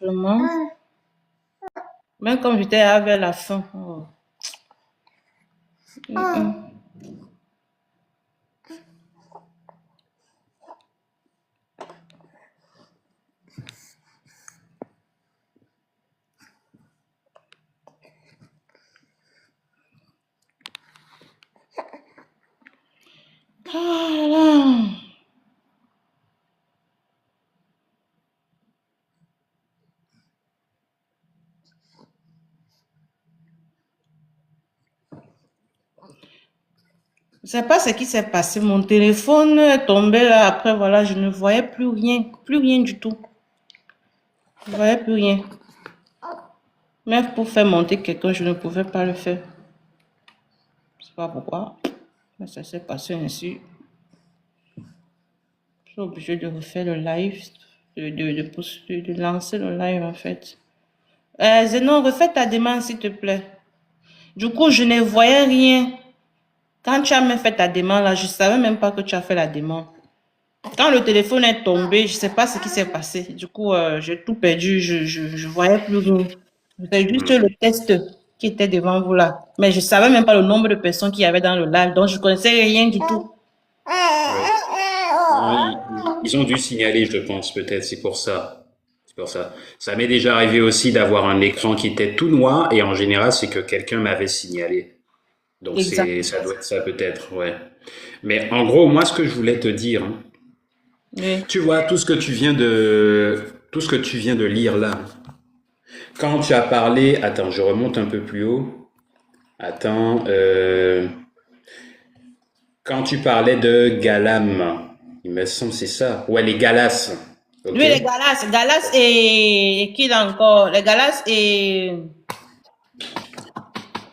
Vraiment. Même comme j'étais là vers la fin. Oh. Mm. Ah là là. Je sais pas ce qui s'est passé. Mon téléphone est tombé là. Après, voilà, je ne voyais plus rien. Plus rien du tout. Je ne voyais plus rien. Même pour faire monter quelqu'un, je ne pouvais pas le faire. Je sais pas pourquoi. Mais ça s'est passé ainsi. Je suis obligée de refaire le live. De lancer le live en fait. Zénon, refais ta demande s'il te plaît. Du coup, je ne voyais rien. Quand tu as même fait ta demande là, je ne savais même pas que tu as fait la demande. Quand le téléphone est tombé, je ne sais pas ce qui s'est passé. Du coup, j'ai tout perdu. Je voyais plus rien. C'était juste le test qui était devant vous là. Mais je ne savais même pas le nombre de personnes qu'il y avait dans le live. Donc, je ne connaissais rien du tout. Ouais. Non, ils ont dû signaler, je pense, peut-être, c'est pour ça. C'est pour ça. Ça m'est déjà arrivé aussi d'avoir un écran qui était tout noir et en général, c'est que quelqu'un m'avait signalé. Donc Exact. ça doit être ça peut-être, ouais. Mais en gros, moi, ce que je voulais te dire, hein, Oui. tu vois, tout ce que tu viens de lire là. Quand tu as parlé, attends, je remonte un peu plus haut. Attends, quand tu parlais de Galam, il me semble que c'est ça. Ouais, les Galas. Ok. Lui, les Galas. Galas et qui là encore? Les Galas et...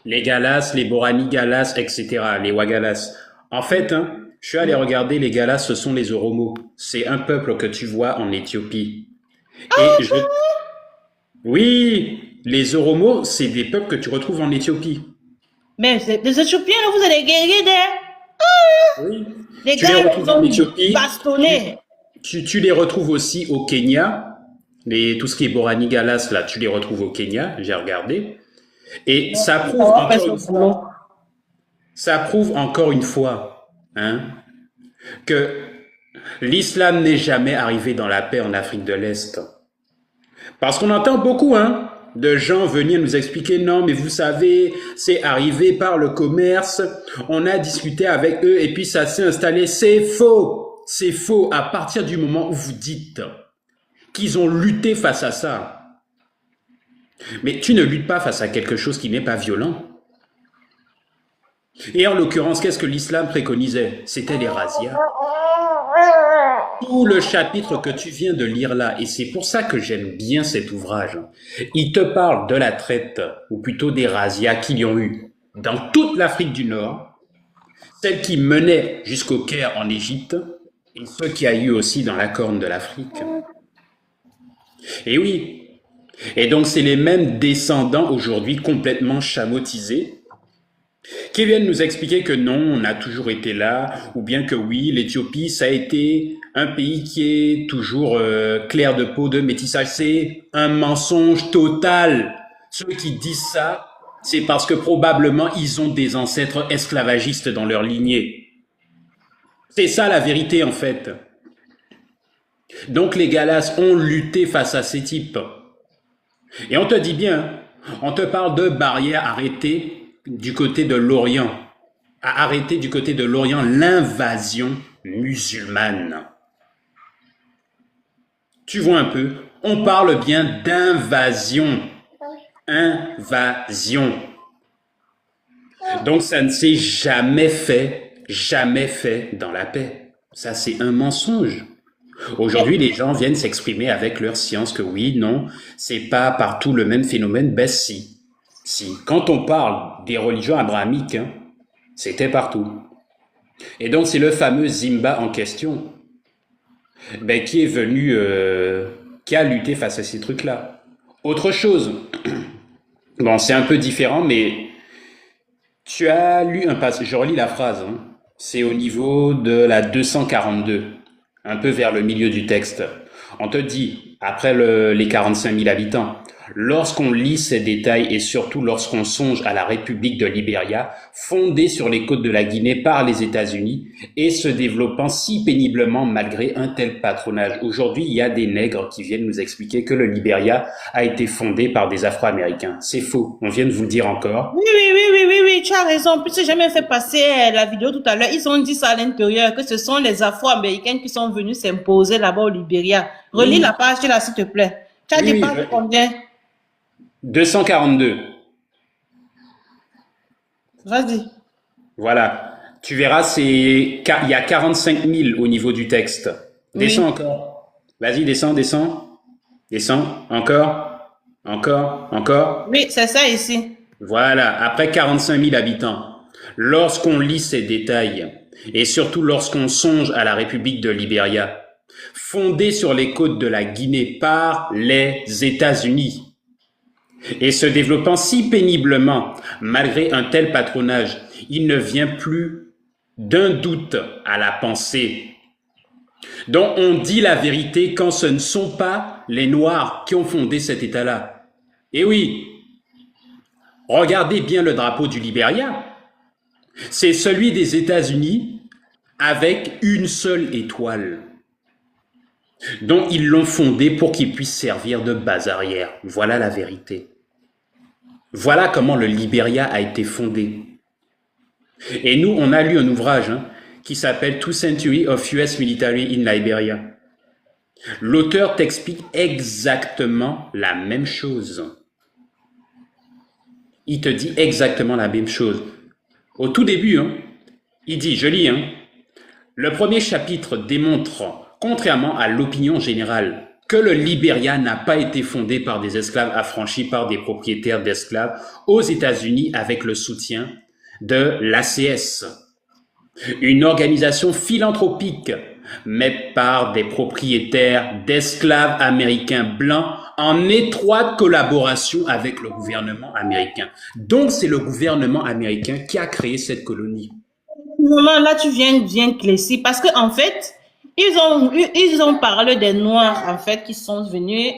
Les Galas, les Borani Galas, etc. Les Wagalas. En fait, hein, je suis allé regarder les Galas, ce sont les Oromos. C'est un peuple que tu vois en Éthiopie. Et je... Oui, les Oromos, c'est des peuples que tu retrouves en Éthiopie. Mais les Éthiopiens, là, vous êtes des guerriers, Oui. les Tu les gars, ils retrouves en ont Éthiopie. bastonné. Tu les retrouves aussi au Kenya. Tout ce qui est Borani Galas, là, tu les retrouves au Kenya. J'ai regardé. Et Merci d'avoir fait ce boulot. ça prouve encore une fois, hein, que l'islam n'est jamais arrivé dans la paix en Afrique de l'Est. Parce qu'on entend beaucoup, hein, de gens venir nous expliquer, non, mais vous savez, c'est arrivé par le commerce, on a discuté avec eux et puis ça s'est installé. C'est faux. C'est faux à partir du moment où vous dites qu'ils ont lutté face à ça. Mais tu ne luttes pas face à quelque chose qui n'est pas violent. Et en l'occurrence, qu'est-ce que l'islam préconisait? C'était les razzias. Tout le chapitre que tu viens de lire là, et c'est pour ça que j'aime bien cet ouvrage, il te parle de la traite, ou plutôt des razzias qu'il y ont eu dans toute l'Afrique du Nord, celle qui menait jusqu'au Caire en Égypte, et ceux qu'il y a eu aussi dans la Corne de l'Afrique. Et oui, et donc c'est les mêmes descendants aujourd'hui complètement chamotisés qui viennent nous expliquer que non, on a toujours été là, ou bien que oui, l'Éthiopie, ça a été un pays qui est toujours clair de peau, de métissage. C'est un mensonge total. Ceux qui disent ça, c'est parce que probablement ils ont des ancêtres esclavagistes dans leur lignée. C'est ça la vérité en fait. Donc les Galas ont lutté face à ces types. Et on te dit bien, on te parle de barrières arrêtées du côté de l'Orient, à arrêter du côté de l'Orient l'invasion musulmane. Tu vois un peu, on parle bien d'invasion. Invasion. Donc ça ne s'est jamais fait dans la paix. Ça c'est un mensonge. Aujourd'hui, les gens viennent s'exprimer avec leur science que oui, non, c'est pas partout le même phénomène. Ben si, si. Quand on parle des religions abrahamiques, hein, c'était partout. Et donc c'est le fameux Zimba en question, ben, qui est venu, qui a lutté face à ces trucs-là. Autre chose, bon c'est un peu différent, mais tu as lu un passage, je relis la phrase, hein. C'est au niveau de la 242, un peu vers le milieu du texte. On te dit, après les 45 000 habitants, lorsqu'on lit ces détails et surtout lorsqu'on songe à la République de Libéria, fondée sur les côtes de la Guinée par les États-Unis et se développant si péniblement malgré un tel patronage. Aujourd'hui, il y a des nègres qui viennent nous expliquer que le Libéria a été fondé par des Afro-Américains. C'est faux, on vient de vous le dire encore. Oui, tu as raison. Puisque j'ai même fait passer la vidéo tout à l'heure, ils ont dit ça à l'intérieur, que ce sont les Afro-Américains qui sont venus s'imposer là-bas au Libéria. Relis la page là, s'il te plaît. Tu as dit pas combien? 242. Vas-y. Voilà. Tu verras, il y a 45 000 au niveau du texte. Descends encore. Vas-y, descends. Descends. Encore. Oui, c'est ça ici. Voilà. Après 45 000 habitants, lorsqu'on lit ces détails, et surtout lorsqu'on songe à la République de Libéria, fondée sur les côtes de la Guinée par les États-Unis, et se développant si péniblement, malgré un tel patronage, il ne vient plus d'un doute à la pensée. Donc on dit la vérité quand ce ne sont pas les Noirs qui ont fondé cet État-là. Et oui, regardez bien le drapeau du Libéria. C'est celui des États-Unis avec une seule étoile. Donc ils l'ont fondé pour qu'il puisse servir de base arrière. Voilà la vérité. Voilà comment le Libéria a été fondé. Et nous, on a lu un ouvrage qui s'appelle Two Centuries of US Military in Liberia. L'auteur t'explique exactement la même chose. Il te dit exactement la même chose. Au tout début, il dit, je lis, le premier chapitre démontre, contrairement à l'opinion générale, que le Libéria n'a pas été fondé par des esclaves affranchis par des propriétaires d'esclaves aux États-Unis avec le soutien de l'ACS, une organisation philanthropique, mais par des propriétaires d'esclaves américains blancs en étroite collaboration avec le gouvernement américain. Donc, c'est le gouvernement américain qui a créé cette colonie. Maman, là, tu viens bien clécy parce que en fait, ils ont parlé des Noirs, en fait, qui sont venus,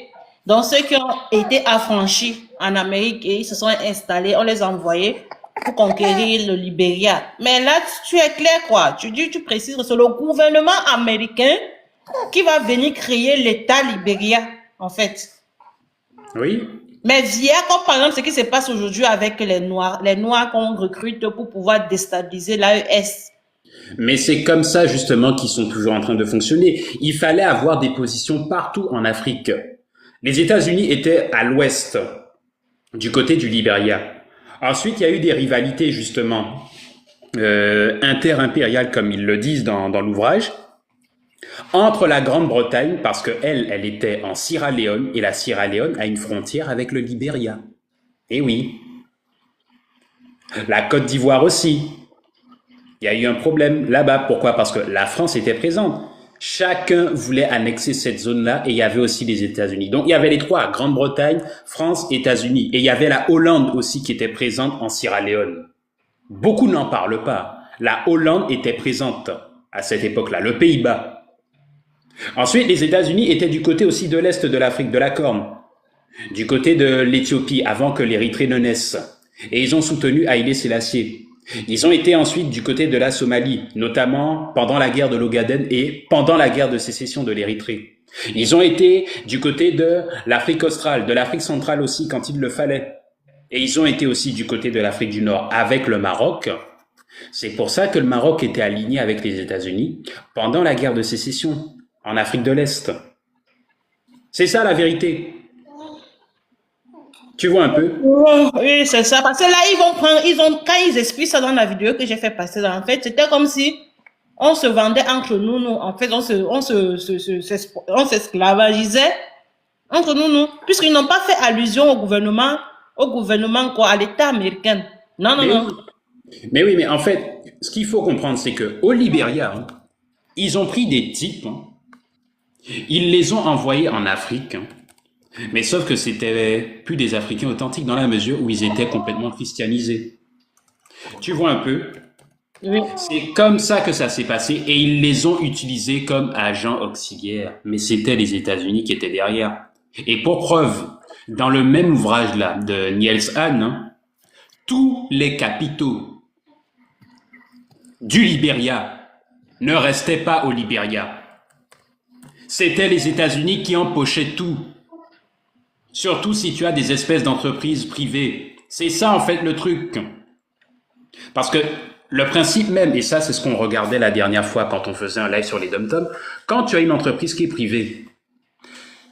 donc ceux qui ont été affranchis en Amérique et ils se sont installés, on les a envoyés pour conquérir le Libéria. Mais là, tu es clair, quoi. Tu précises que c'est le gouvernement américain qui va venir créer l'État Libéria, en fait. Oui. Mais via, comme par exemple ce qui se passe aujourd'hui avec les Noirs qu'on recrute pour pouvoir déstabiliser l'AES. Mais c'est comme ça justement qu'ils sont toujours en train de fonctionner. Il fallait avoir des positions partout en Afrique. Les États-Unis étaient à l'ouest, du côté du Libéria. Ensuite, il y a eu des rivalités justement inter-impériales, comme ils le disent dans l'ouvrage, entre la Grande-Bretagne, parce qu'elle était en Sierra Leone, et la Sierra Leone a une frontière avec le Libéria. Eh oui. La Côte d'Ivoire aussi. Il y a eu un problème là-bas. Pourquoi? Parce que la France était présente. Chacun voulait annexer cette zone-là et il y avait aussi les États-Unis. Donc il y avait les trois, Grande-Bretagne, France, États-Unis. Et il y avait la Hollande aussi qui était présente en Sierra Leone. Beaucoup n'en parlent pas. La Hollande était présente à cette époque-là, le Pays-Bas. Ensuite, les États-Unis étaient du côté aussi de l'Est de l'Afrique, de la Corne, du côté de l'Éthiopie, avant que l'Érythrée ne naisse. Et ils ont soutenu Haïlé Sélassié. Ils ont été ensuite du côté de la Somalie, notamment pendant la guerre de l'Ogaden et pendant la guerre de sécession de l'Érythrée. Ils ont été du côté de l'Afrique australe, de l'Afrique centrale aussi quand il le fallait. Et ils ont été aussi du côté de l'Afrique du Nord avec le Maroc. C'est pour ça que le Maroc était aligné avec les États-Unis pendant la guerre de sécession en Afrique de l'Est. C'est ça la vérité. Tu vois un peu? Oui, c'est ça. Parce que là, quand ils expliquent ça dans la vidéo que j'ai fait passer, en fait, c'était comme si on se vendait entre nous. En fait, on s'esclavagisait entre nous. Puisqu'ils n'ont pas fait allusion au gouvernement quoi, à l'État américain. Non. Mais oui, mais en fait, ce qu'il faut comprendre, c'est que au Libéria, ils ont pris des types, ils les ont envoyés en Afrique, mais sauf que c'était plus des Africains authentiques dans la mesure où ils étaient complètement christianisés. Tu vois un peu? Oui. C'est comme ça que ça s'est passé et ils les ont utilisés comme agents auxiliaires. Mais c'était les États-Unis qui étaient derrière. Et pour preuve, dans le même ouvrage là de Niels Hahn, hein, tous les capitaux du Libéria ne restaient pas au Libéria. C'était les États-Unis qui empochaient tout. Surtout si tu as des espèces d'entreprises privées. C'est ça en fait le truc. Parce que le principe même, et ça c'est ce qu'on regardait la dernière fois quand on faisait un live sur les dom-toms, quand tu as une entreprise qui est privée,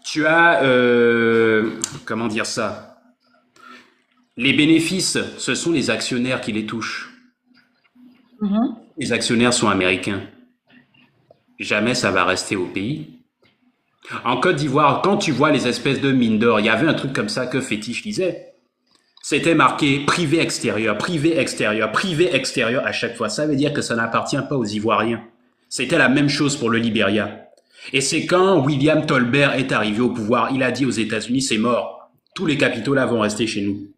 tu as, comment dire ça, les bénéfices, ce sont les actionnaires qui les touchent. Les actionnaires sont américains. Jamais ça va rester au pays. En Côte d'Ivoire, quand tu vois les espèces de mines d'or, il y avait un truc comme ça que Fétiche disait. C'était marqué privé extérieur, privé extérieur, privé extérieur à chaque fois. Ça veut dire que ça n'appartient pas aux Ivoiriens. C'était la même chose pour le Libéria. Et c'est quand William Tolbert est arrivé au pouvoir, il a dit aux États-Unis, c'est mort. Tous les capitaux là vont rester chez nous.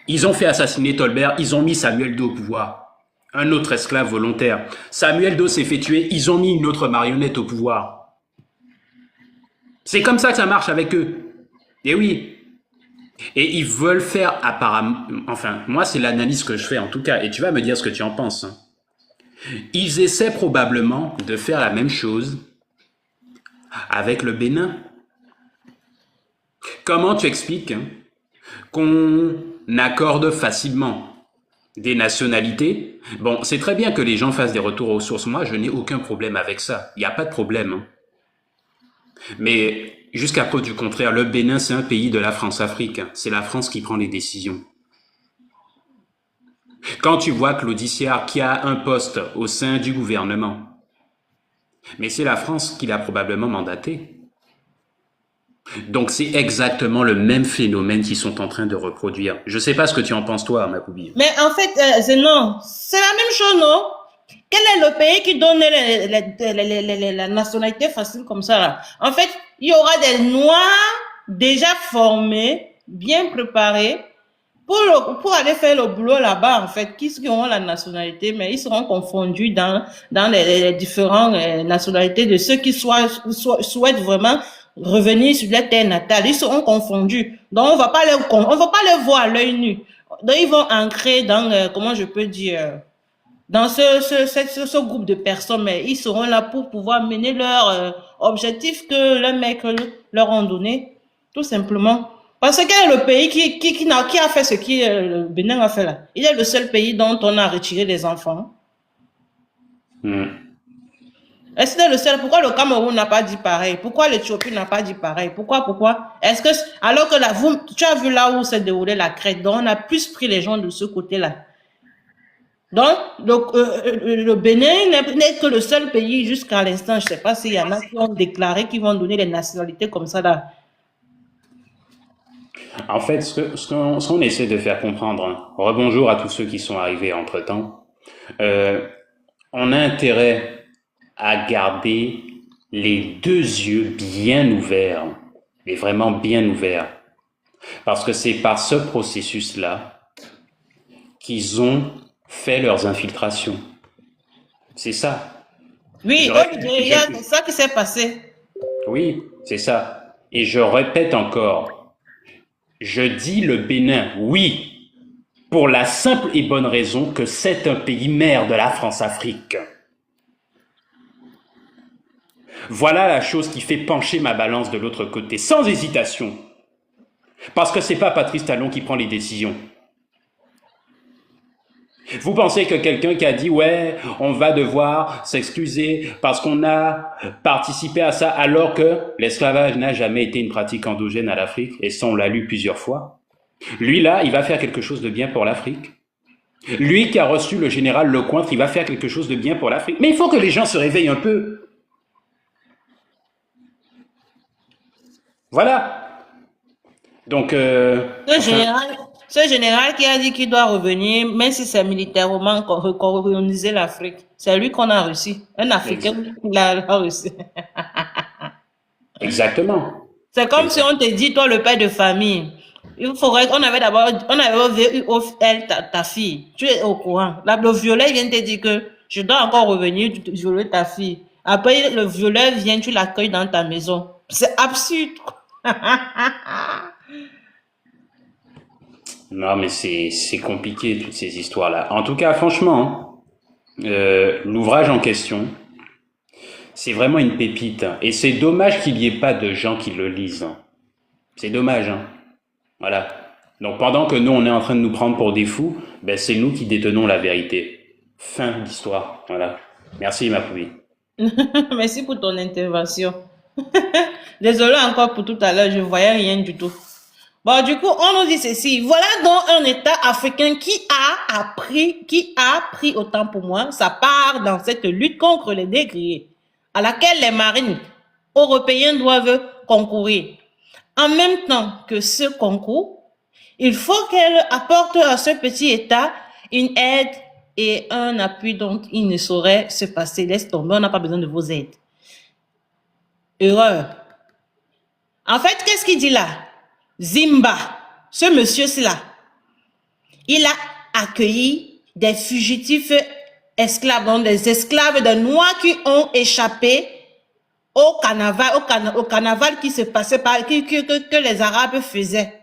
Ils ont fait assassiner Tolbert, ils ont mis Samuel Doe au pouvoir. Un autre esclave volontaire. Samuel Doe s'est fait tuer, ils ont mis une autre marionnette au pouvoir. C'est comme ça que ça marche avec eux. Et oui. Et ils veulent faire apparemment... Enfin, moi, c'est l'analyse que je fais en tout cas. Et tu vas me dire ce que tu en penses. Ils essaient probablement de faire la même chose avec le Bénin. Comment tu expliques qu'on accorde facilement des nationalités? Bon, c'est très bien que les gens fassent des retours aux sources. Moi, je n'ai aucun problème avec ça. Il n'y a pas de problème. Mais jusqu'à preuve du contraire, le Bénin, c'est un pays de la France-Afrique. C'est la France qui prend les décisions. Quand tu vois Claude Iciard qui a un poste au sein du gouvernement, mais c'est la France qui l'a probablement mandaté. Donc c'est exactement le même phénomène qu'ils sont en train de reproduire. Je ne sais pas ce que tu en penses toi, Macoubi. Mais en fait, Zénon, c'est la même chose, non? Quel est le pays qui donne la nationalité facile comme ça là? En fait, il y aura des Noirs déjà formés, bien préparés, pour aller faire le boulot là-bas, en fait, qui auront la nationalité, mais ils seront confondus dans les différentes nationalités de ceux qui souhaitent vraiment revenir sur leur terre natale. Ils seront confondus. Donc, on va pas les voir à l'œil nu. Donc, ils vont ancrer dans, comment je peux dire, dans ce groupe de personnes, mais ils seront là pour pouvoir mener leur objectif que les mecs leur ont donné, tout simplement. Parce que quel est le pays qui a fait ce que le Bénin a fait là? Il est le seul pays dont on a retiré les enfants. Est-ce que c'est le seul? Pourquoi le Cameroun n'a pas dit pareil? Pourquoi l'Éthiopie n'a pas dit pareil? Pourquoi? Est-ce que, alors que là, tu as vu là où s'est déroulée la crête, donc on a plus pris les gens de ce côté-là. Donc, le Bénin n'est que le seul pays jusqu'à l'instant. Je ne sais pas s'il y en a qui ont déclaré qu'ils vont donner les nationalités comme ça là. En fait, ce qu'on essaie de faire comprendre, rebonjour à tous ceux qui sont arrivés entre-temps, on a intérêt à garder les deux yeux bien ouverts, et vraiment bien ouverts, parce que c'est par ce processus-là qu'ils ont fait leurs infiltrations. C'est ça. Oui, c'est ça qui s'est passé. Oui, c'est ça. Et je répète encore, je dis le Bénin, oui, pour la simple et bonne raison que c'est un pays mère de la France-Afrique. Voilà la chose qui fait pencher ma balance de l'autre côté, sans hésitation. Parce que c'est pas Patrice Talon qui prend les décisions. Vous pensez que quelqu'un qui a dit « ouais, on va devoir s'excuser parce qu'on a participé à ça » alors que l'esclavage n'a jamais été une pratique endogène à l'Afrique, et ça on l'a lu plusieurs fois. Lui là, il va faire quelque chose de bien pour l'Afrique. Lui qui a reçu le général Lecointre, il va faire quelque chose de bien pour l'Afrique. Mais il faut que les gens se réveillent un peu. Voilà. Donc... Ce général qui a dit qu'il doit revenir, même si c'est militairement recoloniser l'Afrique, c'est lui qu'on a reçu. Un Africain l'a reçu. Exactement. C'est comme si on te dit, toi, le père de famille, on avait vu ta fille. Tu es au courant. Là, le violet vient te dire que je dois encore revenir violer ta fille. Après, le violeur vient, tu l'accueilles dans ta maison. C'est absurde. Non, mais c'est compliqué, toutes ces histoires-là. En tout cas, franchement, l'ouvrage en question, c'est vraiment une pépite, hein. Et c'est dommage qu'il n'y ait pas de gens qui le lisent, hein. C'est dommage, hein. Voilà. Donc pendant que nous, on est en train de nous prendre pour des fous, ben, c'est nous qui détenons la vérité. Fin de l'histoire. Voilà. Merci, ma poupée. Merci pour ton intervention. Désolé encore pour tout à l'heure, je ne voyais rien du tout. Bon, du coup, on nous dit ceci. Voilà donc un État africain qui a pris autant pour moi sa part dans cette lutte contre les négriers, à laquelle les marines européens doivent concourir. En même temps que ce concours, il faut qu'elle apporte à ce petit État une aide et un appui dont il ne saurait se passer. Laisse tomber, on n'a pas besoin de vos aides. Erreur. En fait, qu'est-ce qu'il dit là? Zimba, ce monsieur-ci là, il a accueilli des fugitifs esclaves, donc des esclaves de Noirs qui ont échappé au carnaval qui se passait que les Arabes faisaient.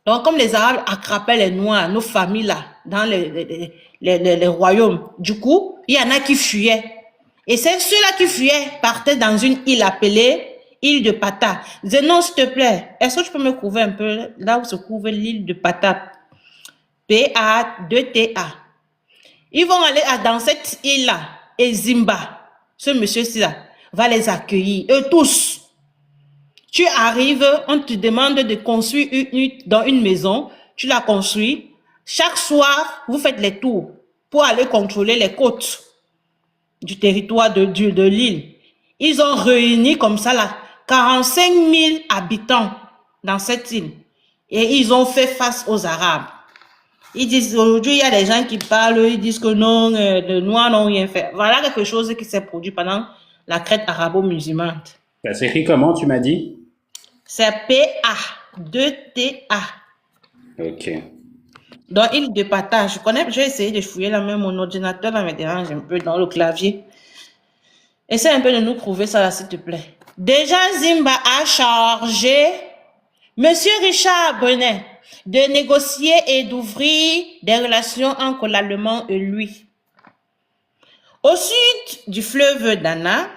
Donc, comme les Arabes attrapaient les Noirs, nos familles là, dans les royaumes, du coup, il y en a qui fuyaient. Et c'est ceux-là qui fuyaient partaient dans une île appelée île de Pata. Zénon, s'il te plaît, est-ce que tu peux me couvrir un peu là où se trouve l'île de Pata? P-A-2-T-A. Ils vont aller dans cette île-là. Et Zimba, ce monsieur-ci là, va les accueillir. Eux tous. Tu arrives, on te demande de construire dans une maison. Tu la construis. Chaque soir, vous faites les tours pour aller contrôler les côtes du territoire de l'île. Ils ont réuni comme ça là 45 000 habitants dans cette île. Et ils ont fait face aux Arabes. Ils disent, aujourd'hui, il y a des gens qui parlent, ils disent que non, les Noirs n'ont rien fait. Voilà quelque chose qui s'est produit pendant la traite arabo-musulmane. Ça s'écrit comment, tu m'as dit? C'est P-A-2-T-A. Ok. Dans île de Pata, j'ai essayé de fouiller là, même mon ordinateur là me dérange un peu dans le clavier. Essaie un peu de nous prouver ça là, s'il te plaît. Déjà, Zimba a chargé Monsieur Richard Bonnet de négocier et d'ouvrir des relations entre l'Allemand et lui. Au sud du fleuve Dana,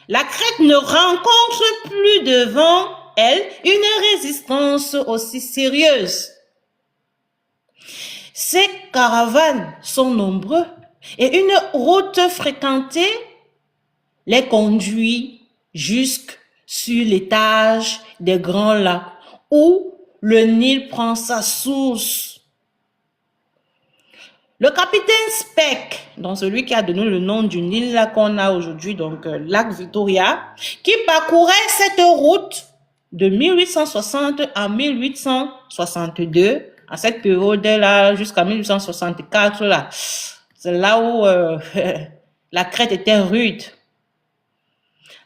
la Crète ne rencontre plus devant elle une résistance aussi sérieuse. Ces caravanes sont nombreuses et une route fréquentée les conduit jusque sur l'étage des grands lacs où le Nil prend sa source. Le capitaine Speck, donc celui qui a donné le nom du Nil là qu'on a aujourd'hui, donc lac Victoria, qui parcourait cette route de 1860 à 1862, à cette période-là, jusqu'à 1864, là, c'est là où la Crète était rude,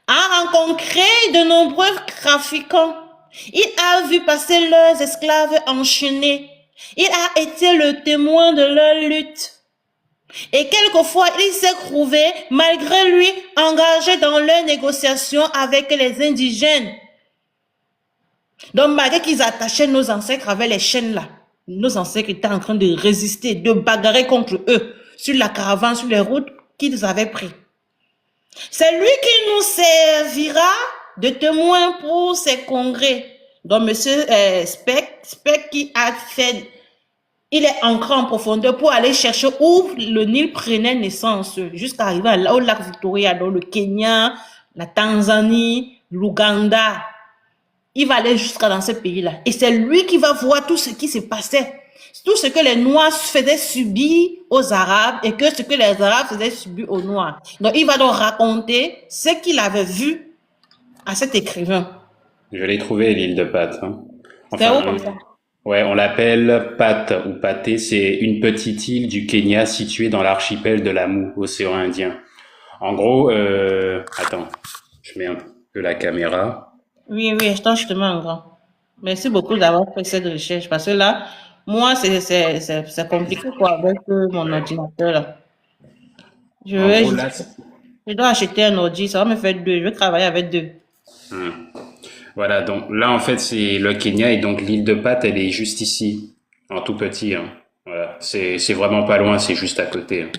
a rencontré de nombreux trafiquants. Il a vu passer leurs esclaves enchaînés. Il a été le témoin de leur lutte. Et quelquefois, il s'est trouvé, malgré lui, engagé dans leurs négociations avec les indigènes. Donc, malgré qu'ils attachaient nos ancêtres avec les chaînes là, nos ancêtres étaient en train de résister, de bagarrer contre eux, sur la caravane, sur les routes qu'ils avaient prises. C'est lui qui nous servira de témoin pour ces congrès. Donc, monsieur Speck qui a fait, il est ancré en profondeur pour aller chercher où le Nil prenait naissance, jusqu'à arriver au lac Victoria, dans le Kenya, la Tanzanie, l'Ouganda. Il va aller jusqu'à dans ce pays-là. Et c'est lui qui va voir tout ce qui se passait. Tout ce que les Noirs faisaient subir aux Arabes et que ce que les Arabes faisaient subir aux Noirs. Donc, il va donc raconter ce qu'il avait vu à cet écrivain. Je l'ai trouvé, l'île de Pâte. Hein. C'est où comme ça? Ouais, on l'appelle Pâte ou Pâté. C'est une petite île du Kenya située dans l'archipel de l'Amu, océan Indien. En gros, attends, je mets un peu la caméra. Oui, je te mets en grand. Merci beaucoup d'avoir fait cette recherche parce que là, moi, c'est compliqué quoi avec mon ordinateur là. Je En vais, gros, je, là, je dois acheter un ordi, ça va me faire deux. Je vais travailler avec deux. voilà, donc là, en fait, c'est le Kenya et donc l'île de Pâtes, elle est juste ici, en tout petit, hein. Voilà, c'est vraiment pas loin, c'est juste à côté, hein.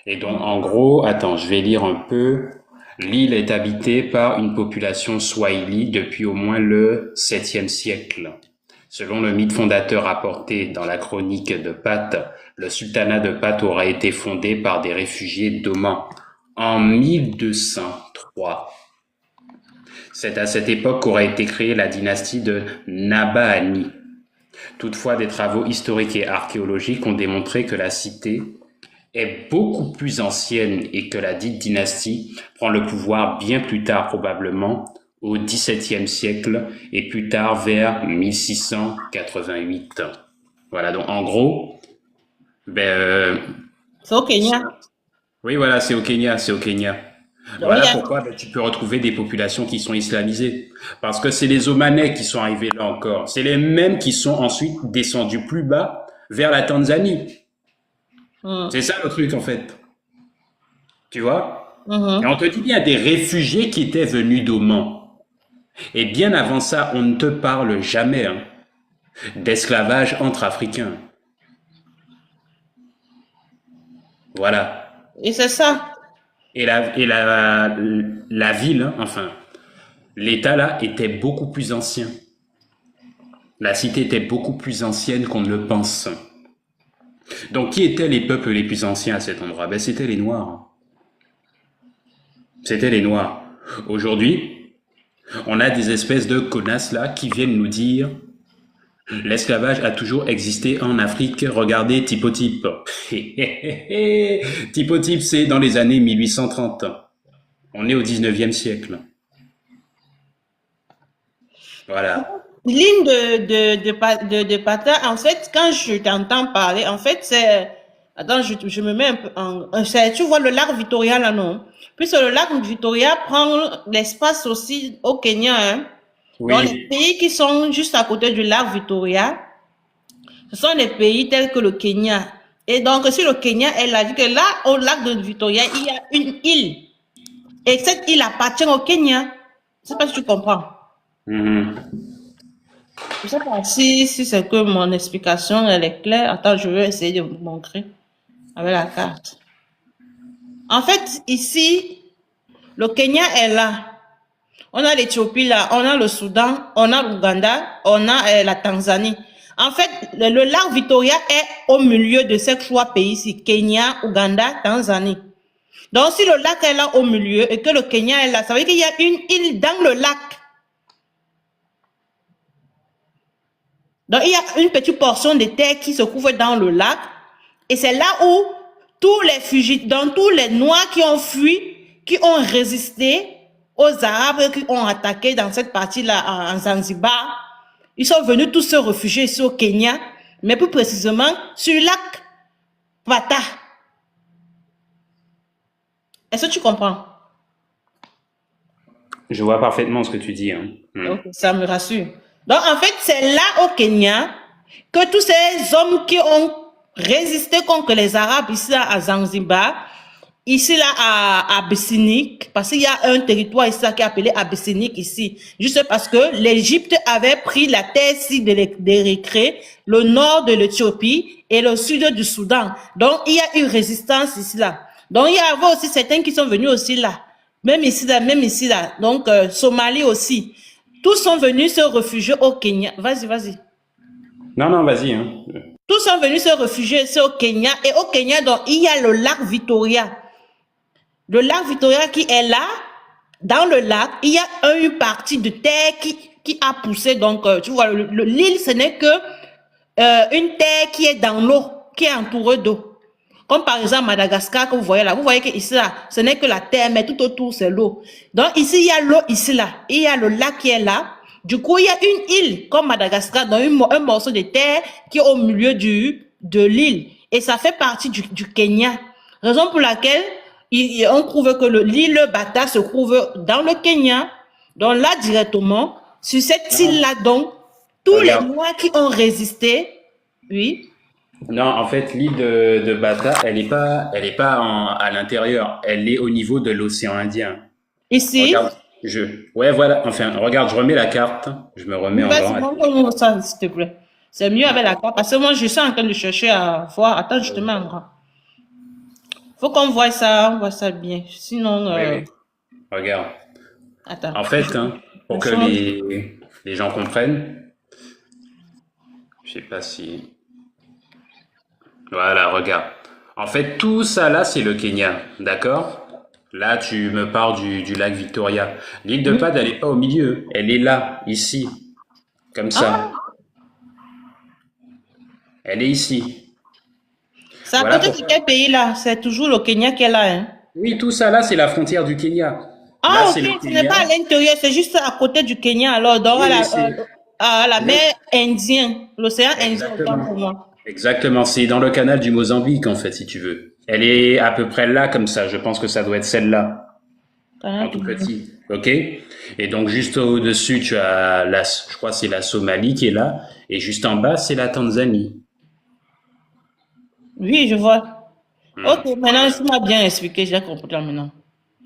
Et donc, en gros, attends, je vais lire un peu. L'île est habitée par une population swahili depuis au moins le 7e siècle. Selon le mythe fondateur rapporté dans la chronique de Pâtes, le sultanat de Pâtes aurait été fondé par des réfugiés d'Oman en 1203. C'est à cette époque qu'aurait été créée la dynastie de Nabhani. Toutefois, des travaux historiques et archéologiques ont démontré que la cité est beaucoup plus ancienne et que la dite dynastie prend le pouvoir bien plus tard, probablement au XVIIe siècle et plus tard vers 1688. Voilà, donc en gros, ben, C'est au Kenya. oui, voilà, c'est au Kenya, c'est au Kenya. Donc, il Voilà y a, pourquoi ben, tu peux retrouver des populations qui sont islamisées. Parce que c'est les Omanais qui sont arrivés là encore. C'est les mêmes qui sont ensuite descendus plus bas vers la Tanzanie. hum, C'est ça le truc en fait. Tu vois? Et mhm. on te dit bien des réfugiés qui étaient venus d'Oman. Et bien avant ça, on ne te parle jamais hein, d'esclavage entre Africains. Voilà. Et c'est ça. Et la ville, hein, enfin, l'État là était beaucoup plus ancien. La cité était beaucoup plus ancienne qu'on ne le pense. Donc qui étaient les peuples les plus anciens à cet endroit? Ben c'était les Noirs. C'était les Noirs. Aujourd'hui, on a des espèces de connasses là qui viennent nous dire l'esclavage a toujours existé en Afrique. Regardez Typotype. Typotype, c'est dans les années 1830. On est au 19e siècle. Voilà. L'île de Pata, en fait, quand je t'entends parler, en fait, c'est... Attends, je me mets un peu en... Tu vois le lac Victoria, là, non? Puisque le lac Victoria prend l'espace aussi au Kenya, hein. Donc, les Oui. pays qui sont juste à côté du lac Victoria, ce sont des pays tels que le Kenya. Et donc, si le Kenya est là, dit que là, au lac de Victoria, il y a une île. Et cette île appartient au Kenya. Je sais pas si tu comprends. Mhm. Je sais pas si c'est que mon explication, elle est claire. Attends, je vais essayer de vous montrer avec la carte. En fait, ici, le Kenya est là. On a l'Éthiopie là, on a le Soudan, on a l'Ouganda, on a la Tanzanie. En fait, le lac Victoria est au milieu de ces trois pays ici, Kenya, Ouganda, Tanzanie. Donc, si le lac est là au milieu et que le Kenya est là, ça veut dire qu'il y a une île dans le lac. Donc, il y a une petite portion de terre qui se trouve dans le lac. Et c'est là où tous les fugitifs, donc tous les Noirs qui ont fui, qui ont résisté aux Arabes qui ont attaqué dans cette partie-là en Zanzibar, ils sont venus tous se réfugier ici au Kenya, mais plus précisément sur le lac Pata. Est-ce que tu comprends? Je vois parfaitement ce que tu dis. Hein. Ok, ça me rassure. Donc, en fait, c'est là au Kenya que tous ces hommes qui ont résisté contre les Arabes ici à Zanzibar, ici là à Abyssinie, parce qu'il y a un territoire ici qui est appelé Abyssinie ici, juste parce que l'Égypte avait pris la terre ici d'Érythrée, le nord de l'Éthiopie et le sud du Soudan. Donc, il y a une résistance ici là. Donc, il y avait aussi certains qui sont venus aussi là. Même ici là, même ici là. Donc, Somalie aussi. Tous sont venus se réfugier au Kenya. Vas-y, vas-y. Non, non, vas-y. Hein. Tous sont venus se réfugier ici au Kenya. Et au Kenya, donc, il y a le lac Victoria. Le lac Victoria qui est là, dans le lac, il y a une partie de terre qui a poussé. Donc, tu vois, l'île, ce n'est que une terre qui est dans l'eau, qui est entourée d'eau. Comme par exemple Madagascar que vous voyez là. Vous voyez que ici là, ce n'est que la terre, mais tout autour c'est l'eau. Donc ici, il y a l'eau ici là. Il y a le lac qui est là. Du coup, il y a une île comme Madagascar, donc un morceau de terre qui est au milieu de l'île. Et ça fait partie du Kenya. Raison pour laquelle on trouve que l'île Bata se trouve dans le Kenya. Donc là, directement, sur cette île-là, donc, tous les Regarde. Noirs qui ont résisté, oui. Non, en fait, l'île de Bata, elle est pas à l'intérieur. Elle est au niveau de l'océan Indien. Ici, Regarde, ouais, voilà. Enfin, regarde, je remets la carte. Je me remets oui, en vas-y, grand. montre-moi ça, s'il te plaît. C'est mieux avec la carte, parce que moi, je suis en train de chercher à voir. Attends, je te mets en grand. Faut qu'on voit ça bien. Sinon, Oui, oui. Regarde. attends, En fait, hein, je pour que change. les gens comprennent, je sais pas si. Voilà, regarde. En fait, tout ça là, c'est le Kenya, d'accord? Là, tu me parles du lac Victoria. L'île de Oui. Pad, elle est pas au milieu. Elle est là, ici, comme ça. Ah, Elle est ici. c'est à Voilà côté de pourquoi. quel pays là? C'est toujours le Kenya qui est là, hein? Oui, tout ça là, c'est la frontière du Kenya. Là, Ah, c'est ok, le ce n'est pas à Kenya. l'intérieur, c'est juste à côté du Kenya, alors, donc Oui, oui, c'est à la le- mer Indienne, l'océan Indien, autant exactement. pour moi. Exactement. C'est dans le canal du Mozambique, en fait, si tu veux. Elle est à peu près là, comme ça. Je pense que ça doit être celle-là. En Canal du tout Mali. petit, ok? Et donc juste au-dessus, tu as je crois que c'est la Somalie qui est là, et juste en bas, c'est la Tanzanie. Oui, je vois. Ok, maintenant, Voilà. tu m'as bien expliqué, j'ai compris là maintenant.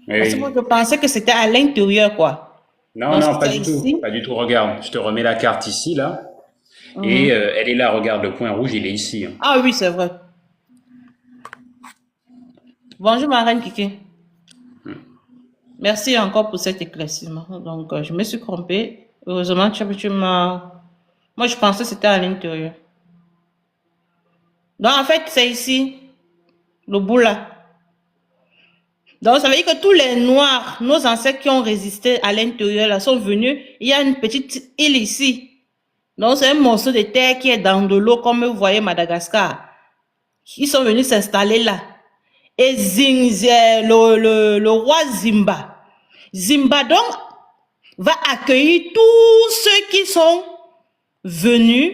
Parce que moi, je Oui. pensais que c'était à l'intérieur, quoi. Non, Donc, si non, pas c'est du tout. ici. Pas du tout. Regarde, je te remets la carte ici, là, et Mhm. elle est là. Regarde, le point rouge, il est ici, hein. Ah oui, c'est vrai. Bonjour, ma reine Kiki. Merci encore pour cet éclaircissement. Donc, je me suis trompée. Heureusement, tu m'as... Moi, je pensais que c'était à l'intérieur. Donc, en fait, c'est ici, le bout là. Donc, ça veut dire que tous les Noirs, nos ancêtres qui ont résisté à l'intérieur, là, sont venus. Il y a une petite île ici. Donc, c'est un morceau de terre qui est dans de l'eau, comme vous voyez Madagascar. Ils sont venus s'installer là. Et le roi Zimba, donc, va accueillir tous ceux qui sont venus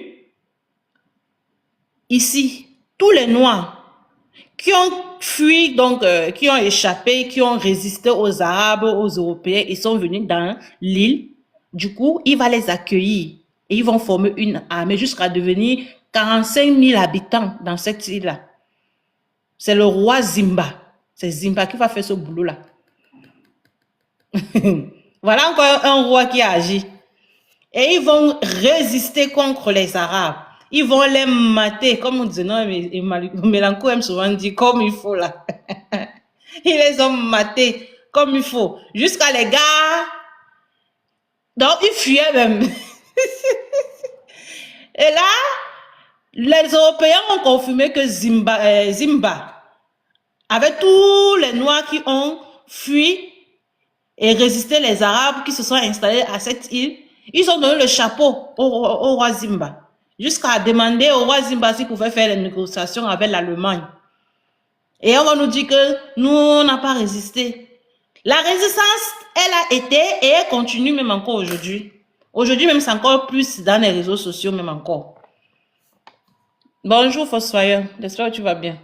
ici. Tous les Noirs qui ont fui, donc, qui ont échappé, qui ont résisté aux Arabes, aux Européens, ils sont venus dans l'île. Du coup, il va les accueillir et ils vont former une armée jusqu'à devenir 45 000 habitants dans cette île-là. C'est le roi Zimba. C'est Zimba qui va faire ce boulot-là. Voilà encore un roi qui a agi. Et ils vont résister contre les Arabes. Ils vont les mater, comme on dit, non, mais Mélenchon aime souvent dire, comme il faut là. Ils les ont matés comme il faut. Jusqu'à les gars. Donc, ils fuyaient même. Et là, les Européens ont confirmé que Zimba, avec tous les Noirs qui ont fui et résisté les Arabes qui se sont installés à cette île, ils ont donné le chapeau au roi Zimba. Jusqu'à demander au roi Zimba s'il pouvait faire les négociations avec l'Allemagne. Et on va nous dire que nous, on n'a pas résisté. La résistance, elle a été et elle continue même encore aujourd'hui. Aujourd'hui même, c'est encore plus dans les réseaux sociaux même encore. Bonjour Fossoyeur, j'espère que tu vas bien.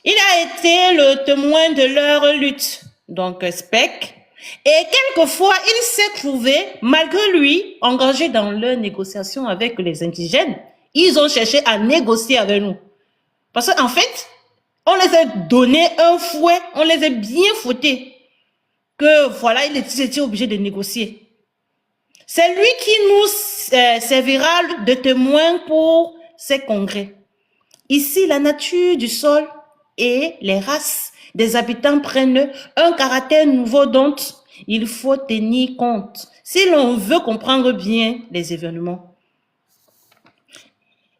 Il a été le témoin de leur lutte, donc Spec, et quelquefois il s'est trouvé, malgré lui, engagé dans leurs négociations avec les indigènes. Ils ont cherché à négocier avec nous. Parce qu'en fait, on les a donné un fouet, on les a bien fouettés. Que voilà, ils étaient obligés de négocier. C'est lui qui nous servira de témoin pour ces congrès. Ici, la nature du sol et les races des habitants prennent un caractère nouveau dont il faut tenir compte si l'on veut comprendre bien les événements.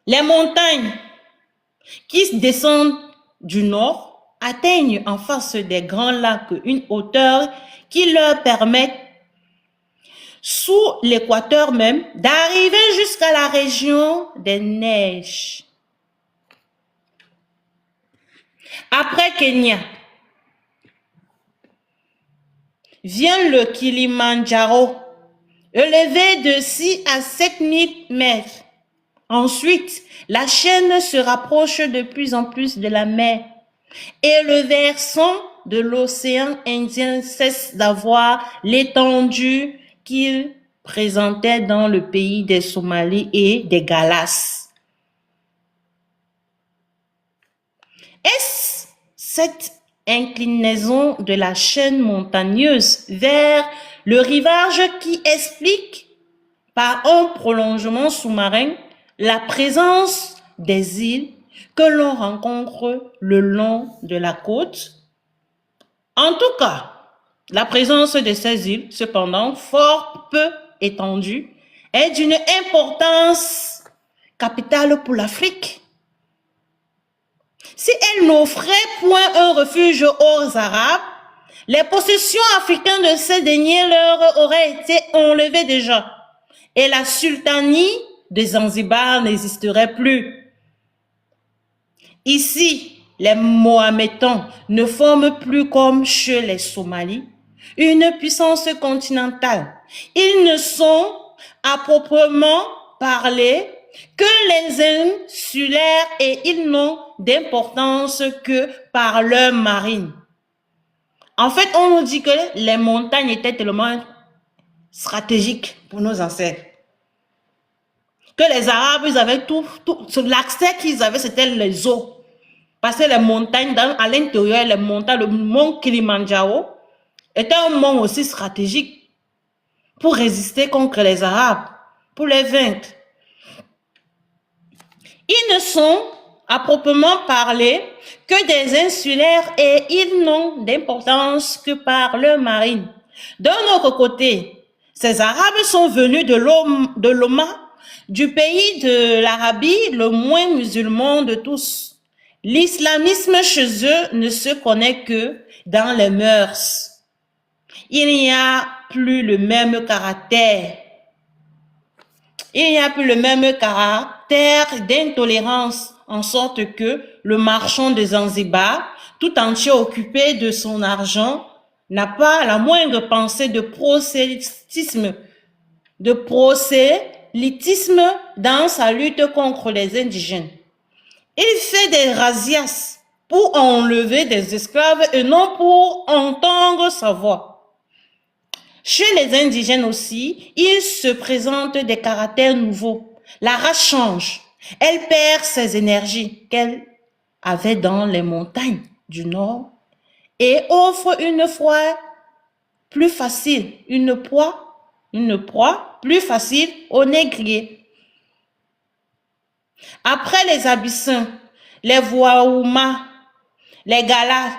Les montagnes qui descendent du nord atteignent en face des grands lacs une hauteur qui leur permet, sous l'équateur même, d'arriver jusqu'à la région des neiges. Après Kenya, vient le Kilimandjaro, élevé de 6 à 7 000 mètres. Ensuite, la chaîne se rapproche de plus en plus de la mer et le versant de l'océan Indien cesse d'avoir l'étendue qu'il présentait dans le pays des Somalis et des Galas. Est-ce cette inclinaison de la chaîne montagneuse vers le rivage qui explique par un prolongement sous-marin la présence des îles que l'on rencontre le long de la côte? En tout cas, la présence de ces îles, cependant fort peu étendues, est d'une importance capitale pour l'Afrique. Si elles n'offraient point un refuge aux Arabes, les possessions africaines de ces derniers leur auraient été enlevées déjà, et la sultanie de Zanzibar n'existerait plus. Ici, les Mohammedans ne forment plus comme chez les Somalis une puissance continentale. Ils ne sont, à proprement parler, que les insulaires et ils n'ont d'importance que par leur marine. En fait, on nous dit que les montagnes étaient tellement stratégiques pour nos ancêtres. Que les Arabes, ils avaient tout l'accès qu'ils avaient, c'était les eaux. Parce que les montagnes, à l'intérieur, les montagnes, le mont Kilimandjaro, était un mont aussi stratégique pour résister contre les Arabes, pour les vaincre. Ils ne sont, à proprement parler, que des insulaires et ils n'ont d'importance que par leur marine. D'un autre côté, ces Arabes sont venus de l'Oma, du pays de l'Arabie le moins musulman de tous. L'islamisme chez eux ne se connaît que dans les mœurs. Il n'y a plus le même caractère. Il n'y a plus le même caractère d'intolérance, en sorte que le marchand de Zanzibar, tout entier occupé de son argent, n'a pas la moindre pensée de prosélytisme dans sa lutte contre les indigènes. Il fait des razzias pour enlever des esclaves et non pour entendre sa voix. Chez les indigènes aussi, il se présente des caractères nouveaux. La race change. Elle perd ses énergies qu'elle avait dans les montagnes du Nord et offre une proie plus facile plus facile aux négriers. Après les Abyssins, les Waouma, les Galas,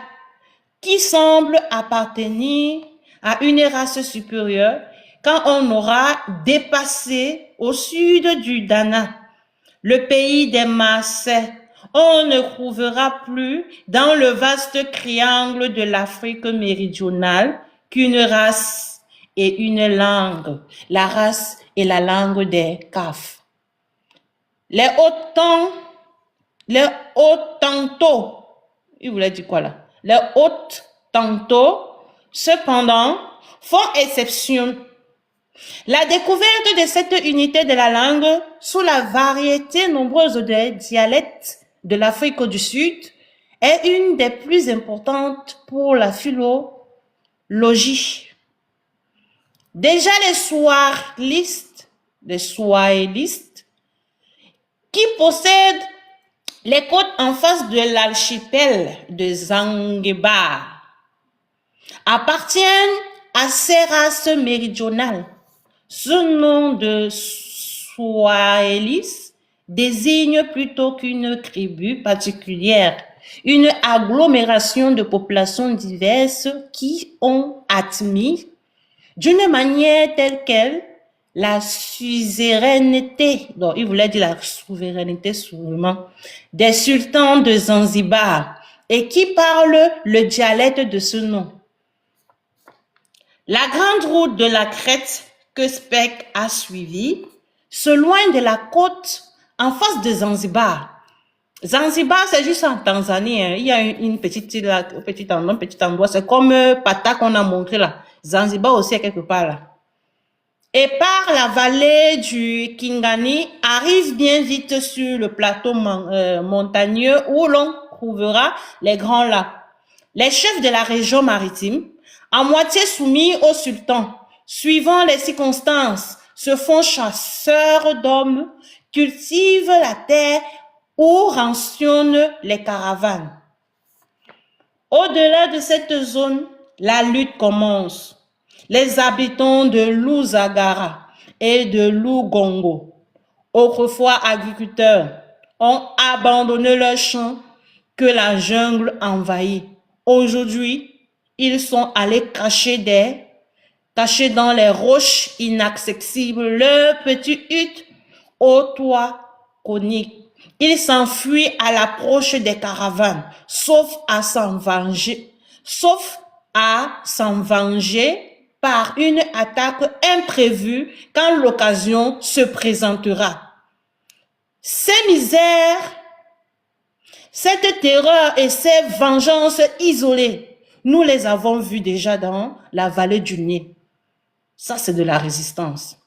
qui semblent appartenir à une race supérieure, quand on aura dépassé au sud du Dana, le pays des Maasai, on ne trouvera plus dans le vaste triangle de l'Afrique méridionale qu'une race et une langue, la race et la langue des Kaf. Les Hottentots, il voulait dire quoi là? Les Hottentots, cependant, font exception. La découverte de cette unité de la langue sous la variété nombreuse des dialectes de l'Afrique du Sud est une des plus importantes pour la philologie. Déjà les Swahilistes, qui possèdent les côtes en face de l'archipel de Zanzibar, appartiennent à ces races méridionales. Ce nom de Swahilis désigne plutôt qu'une tribu particulière, une agglomération de populations diverses qui ont admis d'une manière telle quelle la suzeraineté, donc il voulait dire la souveraineté sûrement, des sultans de Zanzibar et qui parlent le dialecte de ce nom. La grande route de la crête que Speke a suivie s'éloigne de la côte en face de Zanzibar. Zanzibar, c'est juste en Tanzanie, hein. Il y a une petite île là, un petit endroit, c'est comme Pata qu'on a montré là. Zanzibar aussi est quelque part là. Et par la vallée du Kingani, arrive bien vite sur le plateau montagneux où l'on trouvera les grands lacs. Les chefs de la région maritime, à moitié soumis au sultan, suivant les circonstances, se font chasseurs d'hommes, cultivent la terre ou rationnent les caravanes. Au-delà de cette zone, la lutte commence. Les habitants de Lusagara et de Lugongo, autrefois agriculteurs, ont abandonné leurs champs que la jungle envahit. Aujourd'hui, ils sont allés cacher dans les roches inaccessibles leurs petites huttes aux toits coniques. Ils s'enfuient à l'approche des caravanes, sauf à s'en venger par une attaque imprévue quand l'occasion se présentera. Ces misères, cette terreur et ces vengeances isolées, nous les avons vues déjà dans la vallée du Nil. Ça, c'est de la résistance.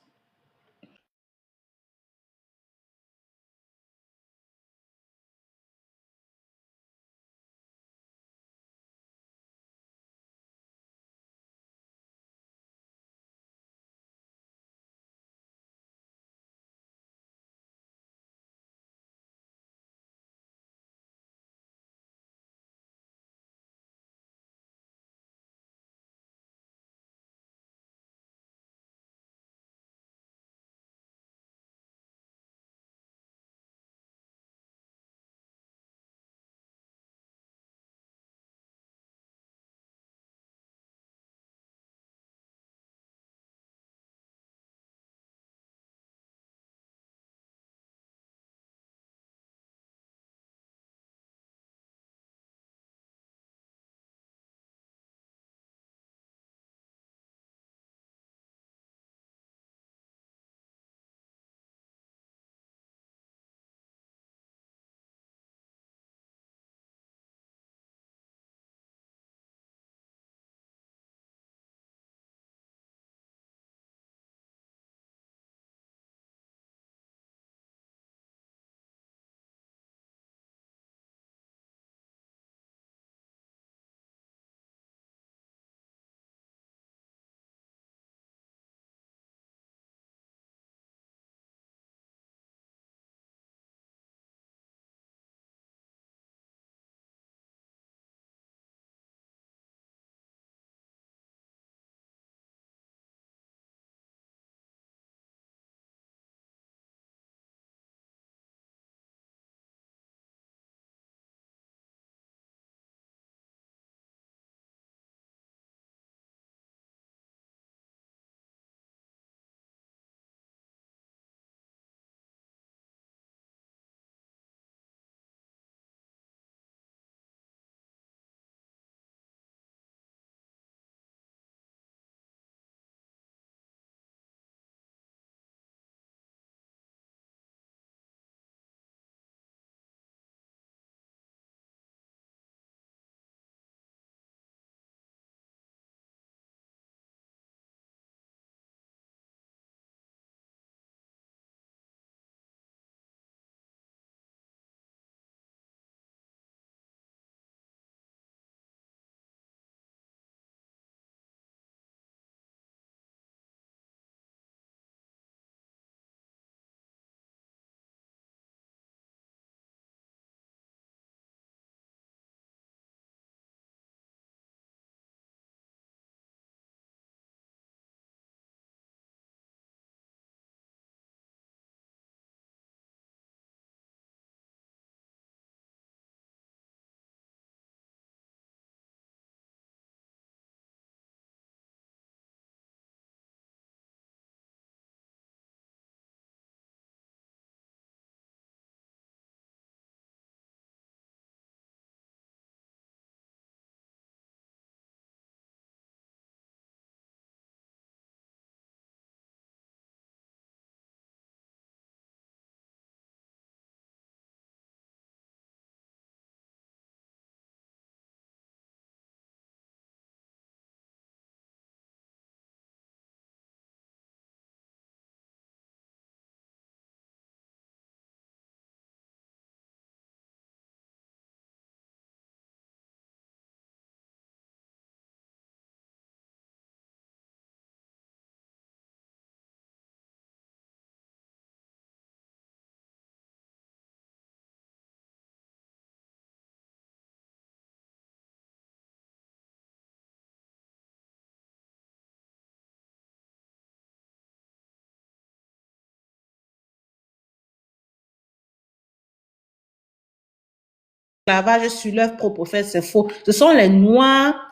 l'esclavage sur leur propre fait, c'est faux. Ce sont les Noirs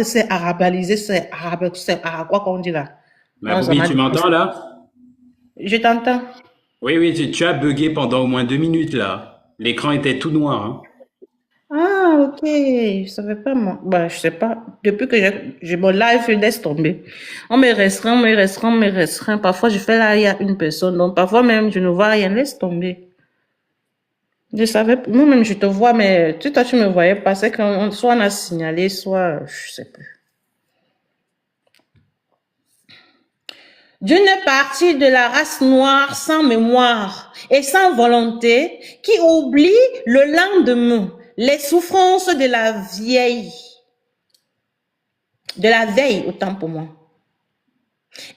c'est arabalisé, c'est quoi qu'on dit là? Ma Non, ça poupille, m'a tu dit. m'entends là? Je t'entends. Oui, oui, tu as bugué pendant au moins 2 minutes là. L'écran était tout noir, hein. Ah, ok. Je savais pas, moi. Bah, je sais pas. Depuis que j'ai mon live, je laisse tomber. On me restreint, on me restreint, on me restreint. Parfois, je fais là, il y a une personne. Donc, parfois même, je ne vois rien. Laisse tomber. Je savais, moi-même, je te vois, mais toi, tu me voyais pas. C'est qu'on, soit on a signalé, soit, je sais plus. D'une partie de la race noire sans mémoire et sans volonté qui oublie le lendemain les souffrances de la veille, autant pour moi,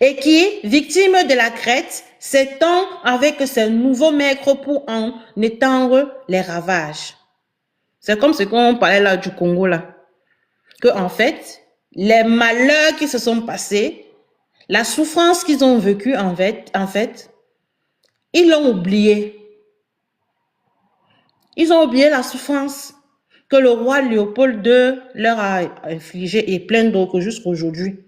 et qui, victime de la crête, s'étend avec ses nouveaux maîtres pour en étendre les ravages. C'est comme ce qu'on parlait là du Congo là, que en fait, les malheurs qui se sont passés, la souffrance qu'ils ont vécue en fait, ils l'ont oublié. Ils ont oublié la souffrance que le roi Léopold II leur a infligée et plein d'autres jusqu'à aujourd'hui.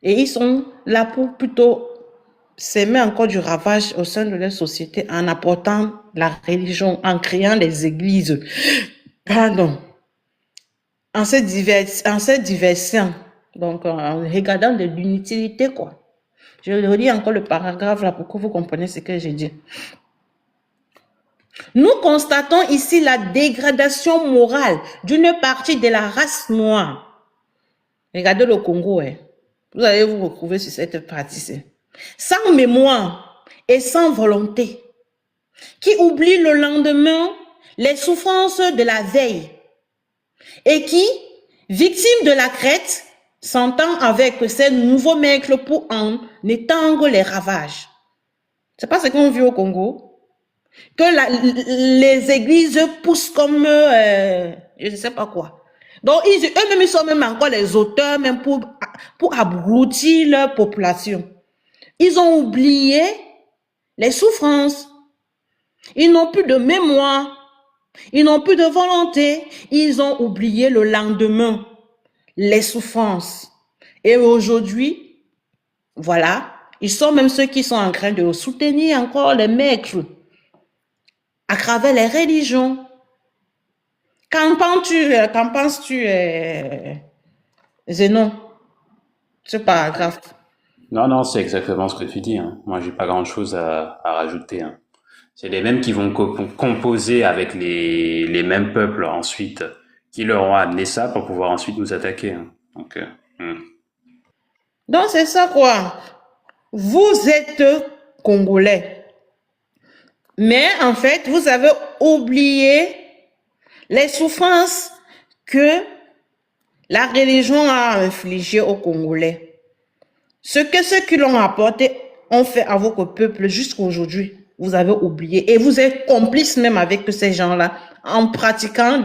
Et ils sont là pour plutôt s'aimer encore du ravage au sein de leur société en apportant la religion, en créant des églises, pardon, en se diversifiant, donc en regardant de l'inutilité, quoi. Je relis encore le paragraphe là pour que vous compreniez ce que j'ai dit. Nous constatons ici la dégradation morale d'une partie de la race noire. Regardez le Congo, hein. Vous allez vous retrouver sur cette partie-ci. Sans mémoire et sans volonté, qui oublie le lendemain les souffrances de la veille et qui, victime de la crête, s'entend avec ses nouveaux maîtres pour en étendre les ravages. C'est pas ce qu'on vit au Congo? Que les églises poussent comme, je ne sais pas quoi. Donc, eux-mêmes, ils sont même encore les auteurs, même pour abrutir leur population. Ils ont oublié les souffrances. Ils n'ont plus de mémoire. Ils n'ont plus de volonté. Ils ont oublié le lendemain, les souffrances. Et aujourd'hui, voilà, ils sont même ceux qui sont en train de soutenir encore les maîtres à travers les religions. Qu'en penses-tu, Zénon? C'est pas grave. Non, non, c'est exactement ce que tu dis, hein. Moi, j'ai pas grand-chose à rajouter, hein. C'est les mêmes qui vont composer avec les mêmes peuples ensuite, qui leur ont amené ça pour pouvoir ensuite nous attaquer, hein. Donc, Donc, c'est ça, quoi. Vous êtes Congolais. Mais, en fait, vous avez oublié les souffrances que la religion a infligées aux Congolais. Ce que ceux qui l'ont apporté ont fait à votre peuple jusqu'à aujourd'hui, vous avez oublié. Et vous êtes complice même avec ces gens-là, en pratiquant,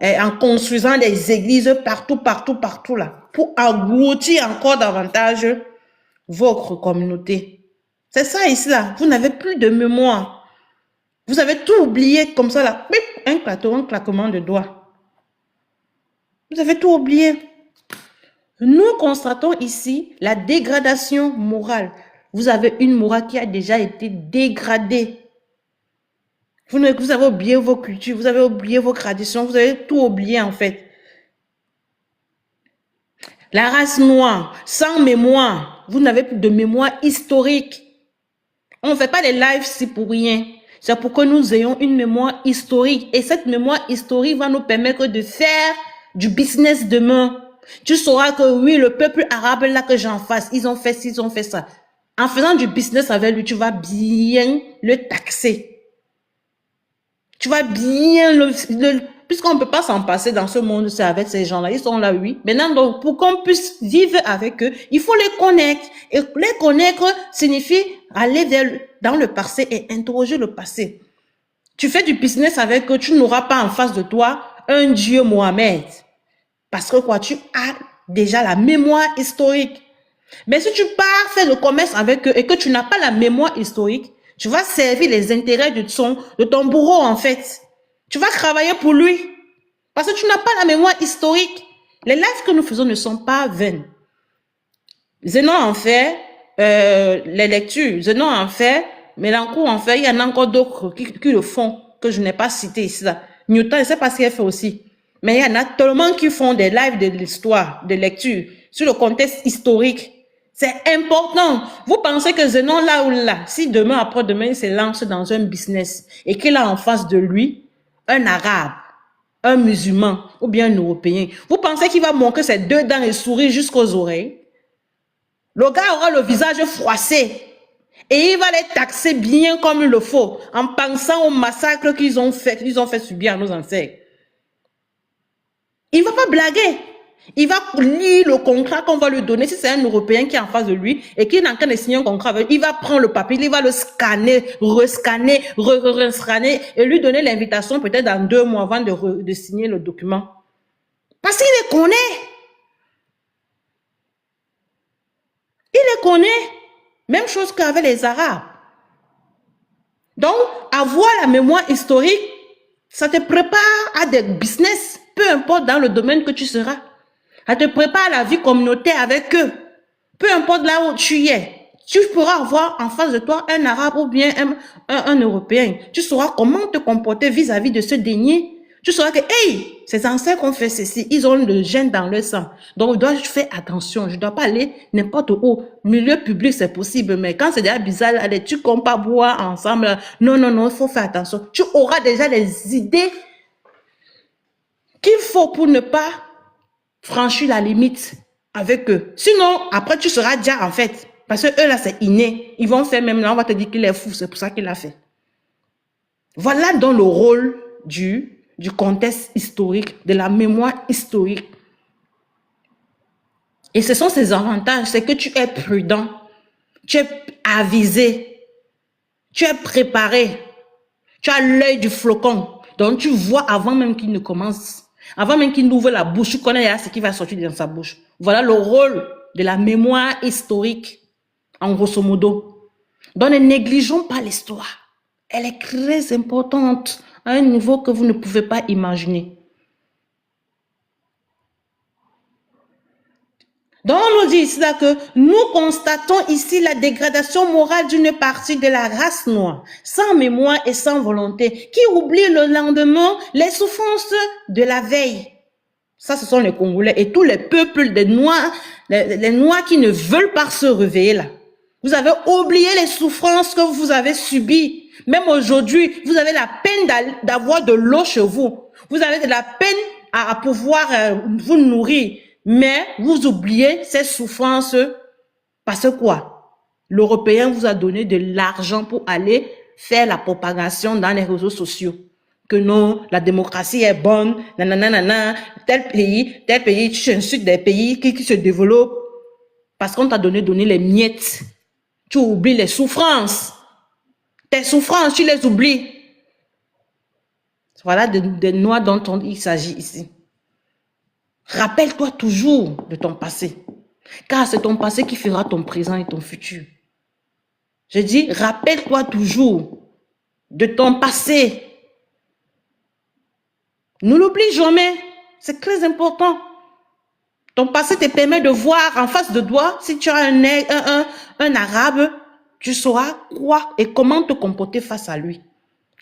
en construisant des églises partout là, pour engloutir encore davantage votre communauté. C'est ça ici là, vous n'avez plus de mémoire. Vous avez tout oublié comme ça là, un claquement de doigts. Vous avez tout oublié. Nous constatons ici la dégradation morale. Vous avez une morale qui a déjà été dégradée. Vous avez oublié vos cultures, vous avez oublié vos traditions, vous avez tout oublié en fait. La race noire, sans mémoire, vous n'avez plus de mémoire historique. On ne fait pas des lives si pour rien. C'est pour que nous ayons une mémoire historique. Et cette mémoire historique va nous permettre de faire du business demain. Tu sauras que oui, le peuple arabe là que j'en fasse, ils ont fait ci, ils ont fait ça. En faisant du business avec lui, tu vas bien le taxer. Tu vas bien puisqu'on ne peut pas s'en passer dans ce monde, c'est avec ces gens-là. Ils sont là, oui. Maintenant, donc, pour qu'on puisse vivre avec eux, il faut les connaître. Et les connaître signifie aller dans le passé et interroger le passé. Tu fais du business avec eux, tu n'auras pas en face de toi un Dieu Mohamed. Parce que quoi, tu as déjà la mémoire historique. Mais si tu pars faire le commerce avec eux et que tu n'as pas la mémoire historique, tu vas servir les intérêts de ton bourreau en fait. Tu vas travailler pour lui. Parce que tu n'as pas la mémoire historique. Les lives que nous faisons ne sont pas vaines. Zénon en fait les lectures. Zénon en fait, Mélencourt en fait. Il y en a encore d'autres qui le font, que je n'ai pas cité ici. Là. Newton, je ne sais pas ce qu'elle fait aussi. Mais il y en a tellement qui font des lives de l'histoire, de lecture, sur le contexte historique. C'est important. Vous pensez que Zénon, là ou là, si demain, après-demain, il se lance dans un business et qu'il a en face de lui un arabe, un musulman ou bien un européen, vous pensez qu'il va montrer ses deux dents et sourire jusqu'aux oreilles? Le gars aura le visage froissé et il va les taxer bien comme il le faut en pensant au massacre qu'ils ont fait subir à nos ancêtres. Il ne va pas blaguer. Il va lire le contrat qu'on va lui donner. Si c'est un Européen qui est en face de lui et qui est en train de signer un contrat avec lui, il va prendre le papier, il va le scanner, rescanner, rescanner et lui donner l'invitation peut-être dans 2 mois avant de signer le document. Parce qu'il les connaît. Il les connaît. Même chose qu'avec les Arabes. Donc, avoir la mémoire historique, ça te prépare à des business, peu importe dans le domaine que tu seras. Ça te prépare à la vie communautaire avec eux. Peu importe là où tu es. Tu pourras avoir en face de toi un Arabe ou bien un Européen. Tu sauras comment te comporter vis-à-vis de ce dernier. Tu sauras que, hey, ces ancêtres ont fait ceci, ils ont le gène dans leur sang. Donc, je dois faire attention. Je ne dois pas aller n'importe où. Milieu public, c'est possible, mais quand c'est déjà bizarre, allez, tu comptes pas boire ensemble. Non, non, non, il faut faire attention. Tu auras déjà les idées qu'il faut pour ne pas franchir la limite avec eux. Sinon, après, tu seras déjà en fait. Parce que eux, là, c'est inné. Ils vont faire même là, on va te dire qu'il est fou. C'est pour ça qu'il a fait. Voilà donc le rôle du contexte historique, de la mémoire historique. Et ce sont ses avantages. C'est que tu es prudent. Tu es avisé. Tu es préparé. Tu as l'œil du flocon. Donc, tu vois avant même qu'il ne commence. Avant même qu'il n'ouvre la bouche, tu connais ce qui va sortir dans sa bouche. Voilà le rôle de la mémoire historique, en grosso modo. Donc, ne négligeons pas l'histoire. Elle est très importante à un niveau que vous ne pouvez pas imaginer. Donc, on nous dit ici là que nous constatons ici la dégradation morale d'une partie de la race noire, sans mémoire et sans volonté, qui oublie le lendemain les souffrances de la veille. Ça, ce sont les Congolais et tous les peuples des Noirs, les Noirs qui ne veulent pas se réveiller là. Vous avez oublié les souffrances que vous avez subies. Même aujourd'hui, vous avez la peine d'avoir de l'eau chez vous. Vous avez de la peine à pouvoir vous nourrir. Mais vous oubliez ces souffrances parce que quoi? L'Européen vous a donné de l'argent pour aller faire la propagation dans les réseaux sociaux. Que non, la démocratie est bonne, nanana, tel pays, tu insultes des pays qui se développent parce qu'on t'a donné les miettes. Tu oublies les souffrances. Tes souffrances, tu les oublies. Voilà des Noirs dont il s'agit ici. Rappelle-toi toujours de ton passé. Car c'est ton passé qui fera ton présent et ton futur. Je dis, rappelle-toi toujours de ton passé. Ne l'oublie jamais. C'est très important. Ton passé te permet de voir en face de toi, si tu as un arabe, tu sauras quoi et comment te comporter face à lui.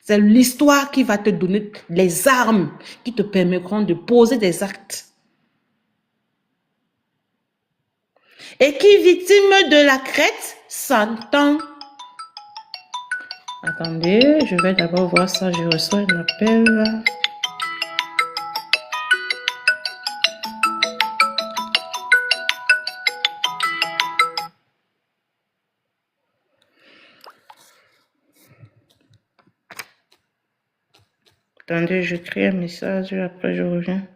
C'est l'histoire qui va te donner les armes qui te permettront de poser des actes. Et qui est victime de la crête s'entend. Attendez, je vais d'abord voir ça. Je reçois un appel. Attendez, je crée un message, après je reviens.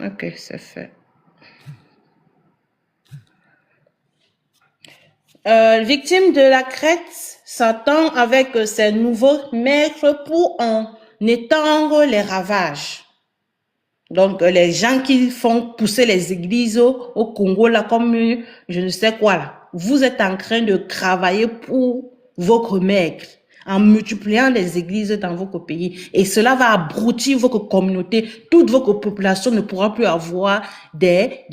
Ok, c'est fait. Victime de la crête, Satan avec ses nouveaux maîtres pour en étendre les ravages. Donc, les gens qui font pousser les églises au Congo, là, comme je ne sais quoi, là, vous êtes en train de travailler pour votre maître en multipliant les églises dans votre pays. Et cela va abrutir votre communauté. Toute votre population ne pourra plus avoir des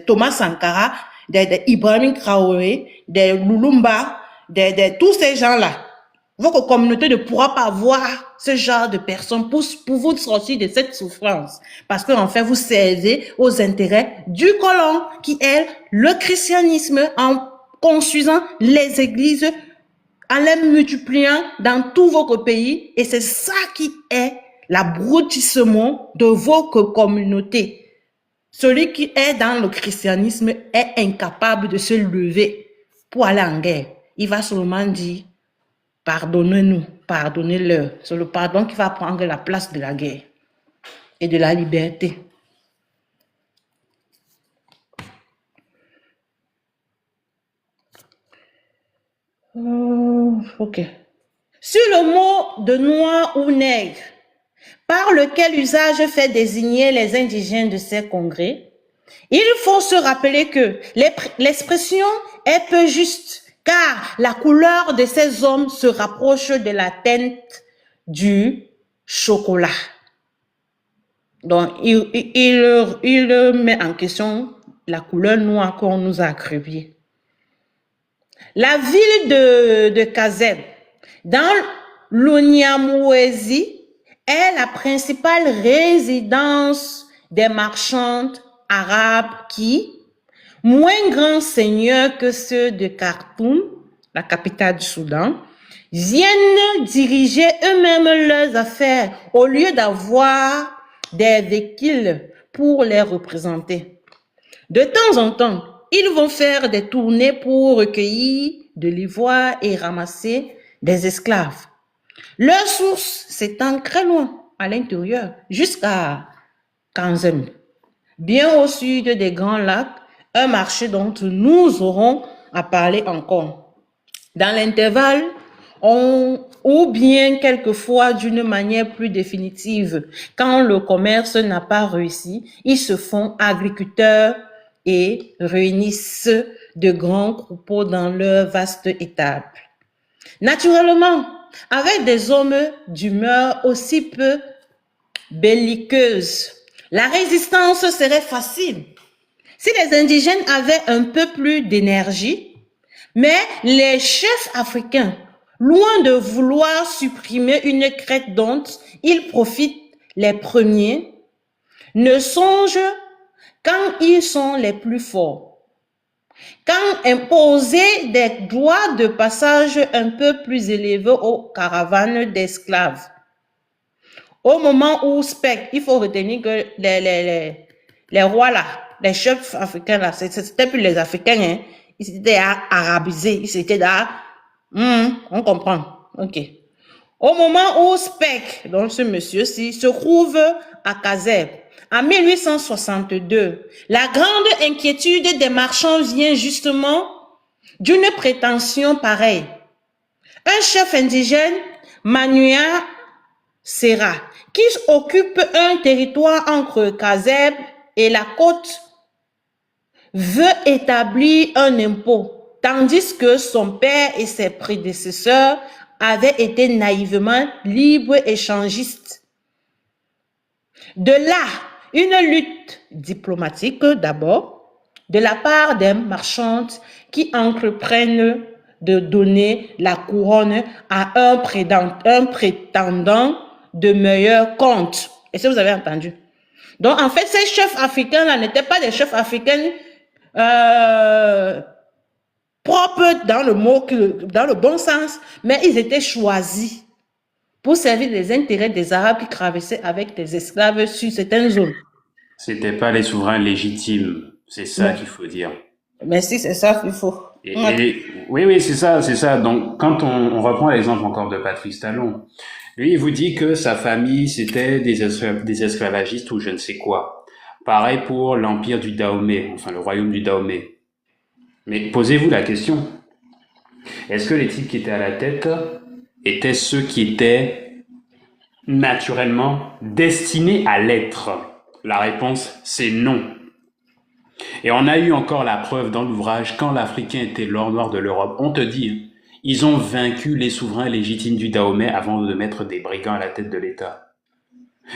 Thomas Sankara, des Ibrahim Traoré, des Lulumba, tous ces gens-là. Votre communauté ne pourra pas avoir ce genre de personnes pour vous sortir de cette souffrance. Parce qu'en fait, vous servez aux intérêts du colon, qui est le christianisme, en construisant les églises, en les multipliant dans tout votre pays. Et c'est ça qui est l'abrutissement de votre communauté. Celui qui est dans le christianisme est incapable de se lever pour aller en guerre. Il va seulement dire: pardonnez-nous, pardonnez-leur. C'est le pardon qui va prendre la place de la guerre et de la liberté. Ok. Sur le mot de noir ou nègre, par lequel usage fait désigner les indigènes de ces congrès, il faut se rappeler que l'expression est peu juste, car la couleur de ces hommes se rapproche de la teinte du chocolat. Donc, il met en question la couleur noire qu'on nous a attribuée. La ville de Kazeb, dans l'Onyamwezi, est la principale résidence des marchands arabes qui, moins grands seigneurs que ceux de Khartoum, la capitale du Soudan, viennent diriger eux-mêmes leurs affaires au lieu d'avoir des véhicules pour les représenter. De temps en temps, ils vont faire des tournées pour recueillir de l'ivoire et ramasser des esclaves. Leur source s'étend très loin à l'intérieur, jusqu'à Kanzem, bien au sud des Grands Lacs, un marché dont nous aurons à parler encore. Dans l'intervalle, ou bien quelquefois d'une manière plus définitive, quand le commerce n'a pas réussi, ils se font agriculteurs et réunissent de grands troupeaux dans leur vaste étable. Naturellement, avec des hommes d'humeur aussi peu belliqueuse, la résistance serait facile si les indigènes avaient un peu plus d'énergie, mais les chefs africains, loin de vouloir supprimer une crête dont ils profitent les premiers, ne songent quand ils sont les plus forts, quand imposer des droits de passage un peu plus élevés aux caravanes d'esclaves. Au moment où Spec, il faut retenir que les rois là, les chefs africains là, c'était plus les Africains, hein, ils étaient arabisés, ils étaient là, on comprend, ok. Au moment où Spec, donc ce monsieur-ci, se trouve à Kazeb, en 1862, la grande inquiétude des marchands vient justement d'une prétention pareille. Un chef indigène, Manua Serra, qui occupe un territoire entre Kazeb et la côte, veut établir un impôt, tandis que son père et ses prédécesseurs avaient été naïvement libre-échangistes. De là, une lutte diplomatique d'abord, de la part des marchands qui entreprennent de donner la couronne à un prétendant de meilleur compte. Est-ce que vous avez entendu? Donc, en fait, ces chefs africains-là n'étaient pas des chefs africains propres dans le bon sens, mais ils étaient choisis pour servir les intérêts des Arabes qui traversaient avec des esclaves sur certaines zones. C'était pas les souverains légitimes, c'est ça qu'il faut dire. Mais si, c'est ça qu'il faut. Oui, c'est ça. Donc, quand on reprend l'exemple encore de Patrice Talon, Lui, il vous dit que sa famille, c'était des esclavagistes ou je ne sais quoi. Pareil pour l'empire du Dahomey, enfin le royaume du Dahomey. Mais posez-vous la question, est-ce que les types qui étaient à la tête étaient ceux qui étaient naturellement destinés à l'être? La réponse, c'est non. Et on a eu encore la preuve dans l'ouvrage, quand l'Africain était l'or noir de l'Europe, on te dit, ils ont vaincu les souverains légitimes du Dahomey avant de mettre des brigands à la tête de l'État.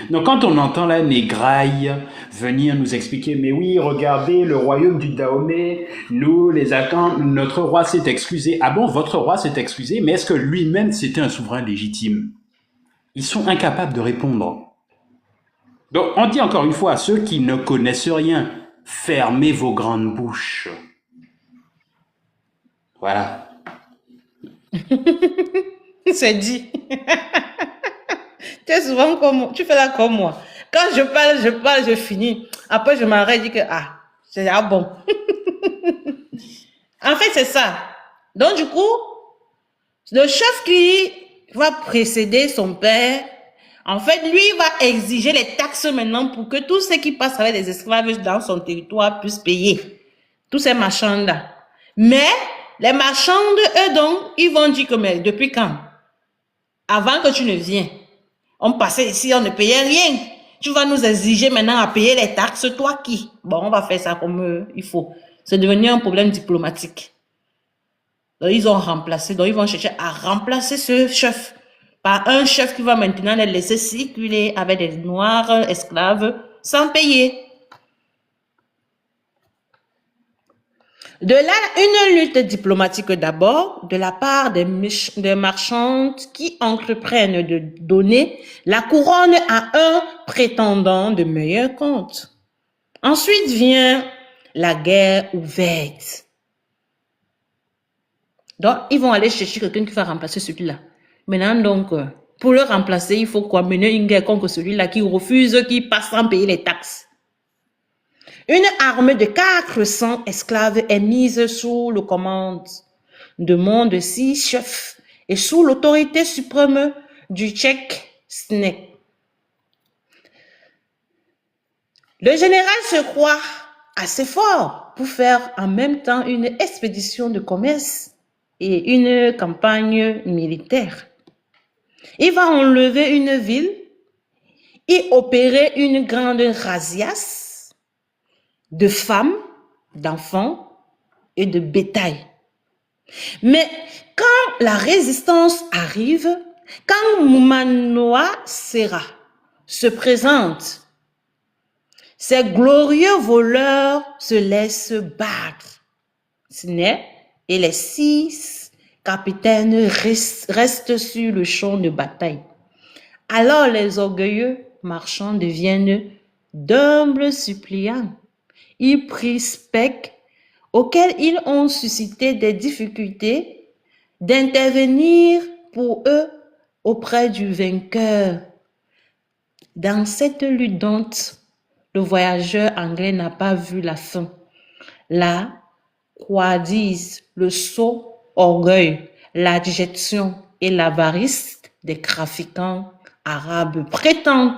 Donc quand on entend la négraille venir nous expliquer, mais oui, regardez, le royaume du Dahomey, nous, les Akans, notre roi s'est excusé. Ah bon, votre roi s'est excusé, mais est-ce que lui-même c'était un souverain légitime? Ils sont incapables de répondre. Donc on dit encore une fois à ceux qui ne connaissent rien, fermez vos grandes bouches. Voilà. C'est dit. Tu es souvent comme, tu fais là comme moi. Quand je parle, je finis. Après, je m'arrête, je dis que, c'est bon. En fait, c'est ça. Donc, du coup, le chef qui va précéder son père, en fait, lui va exiger les taxes maintenant pour que tous ceux qui passent avec des esclaves dans son territoire puissent payer. Tous ces marchands-là. Mais, les marchands, eux, donc, ils vont dire que, mais depuis quand? Avant que tu ne viennes. On passait ici, on ne payait rien. Tu vas nous exiger maintenant à payer les taxes, toi qui? Bon, on va faire ça comme il faut. C'est devenu un problème diplomatique. Donc, ils ont remplacé, donc ils vont chercher à remplacer ce chef par un chef qui va maintenant les laisser circuler avec des noirs esclaves sans payer. De là, une lutte diplomatique d'abord, de la part des marchands qui entreprennent de donner la couronne à un prétendant de meilleur compte. Ensuite vient la guerre ouverte. Donc, ils vont aller chercher quelqu'un qui va remplacer celui-là. Maintenant, donc, pour le remplacer, il faut quoi? Mener une guerre contre celui-là qui refuse, qui passe sans payer les taxes. Une armée de 400 esclaves est mise sous le commande de mon de 6 chefs et sous l'autorité suprême du Tchèque Snek. Le général se croit assez fort pour faire en même temps une expédition de commerce et une campagne militaire. Il va enlever une ville et opérer une grande razzias de femmes, d'enfants et de bétail. Mais quand la résistance arrive, quand Manoa Serra se présente, ces glorieux voleurs se laissent battre. Et les 6 capitaines restent sur le champ de bataille. Alors les orgueilleux marchands deviennent d'humbles suppliants. Ils prient Speke, auxquels ils ont suscité des difficultés, d'intervenir pour eux auprès du vainqueur. Dans cette lutte dont le voyageur anglais n'a pas vu la fin, la couardise, le sot orgueil, l'adjection et l'avarice des trafiquants arabes présentant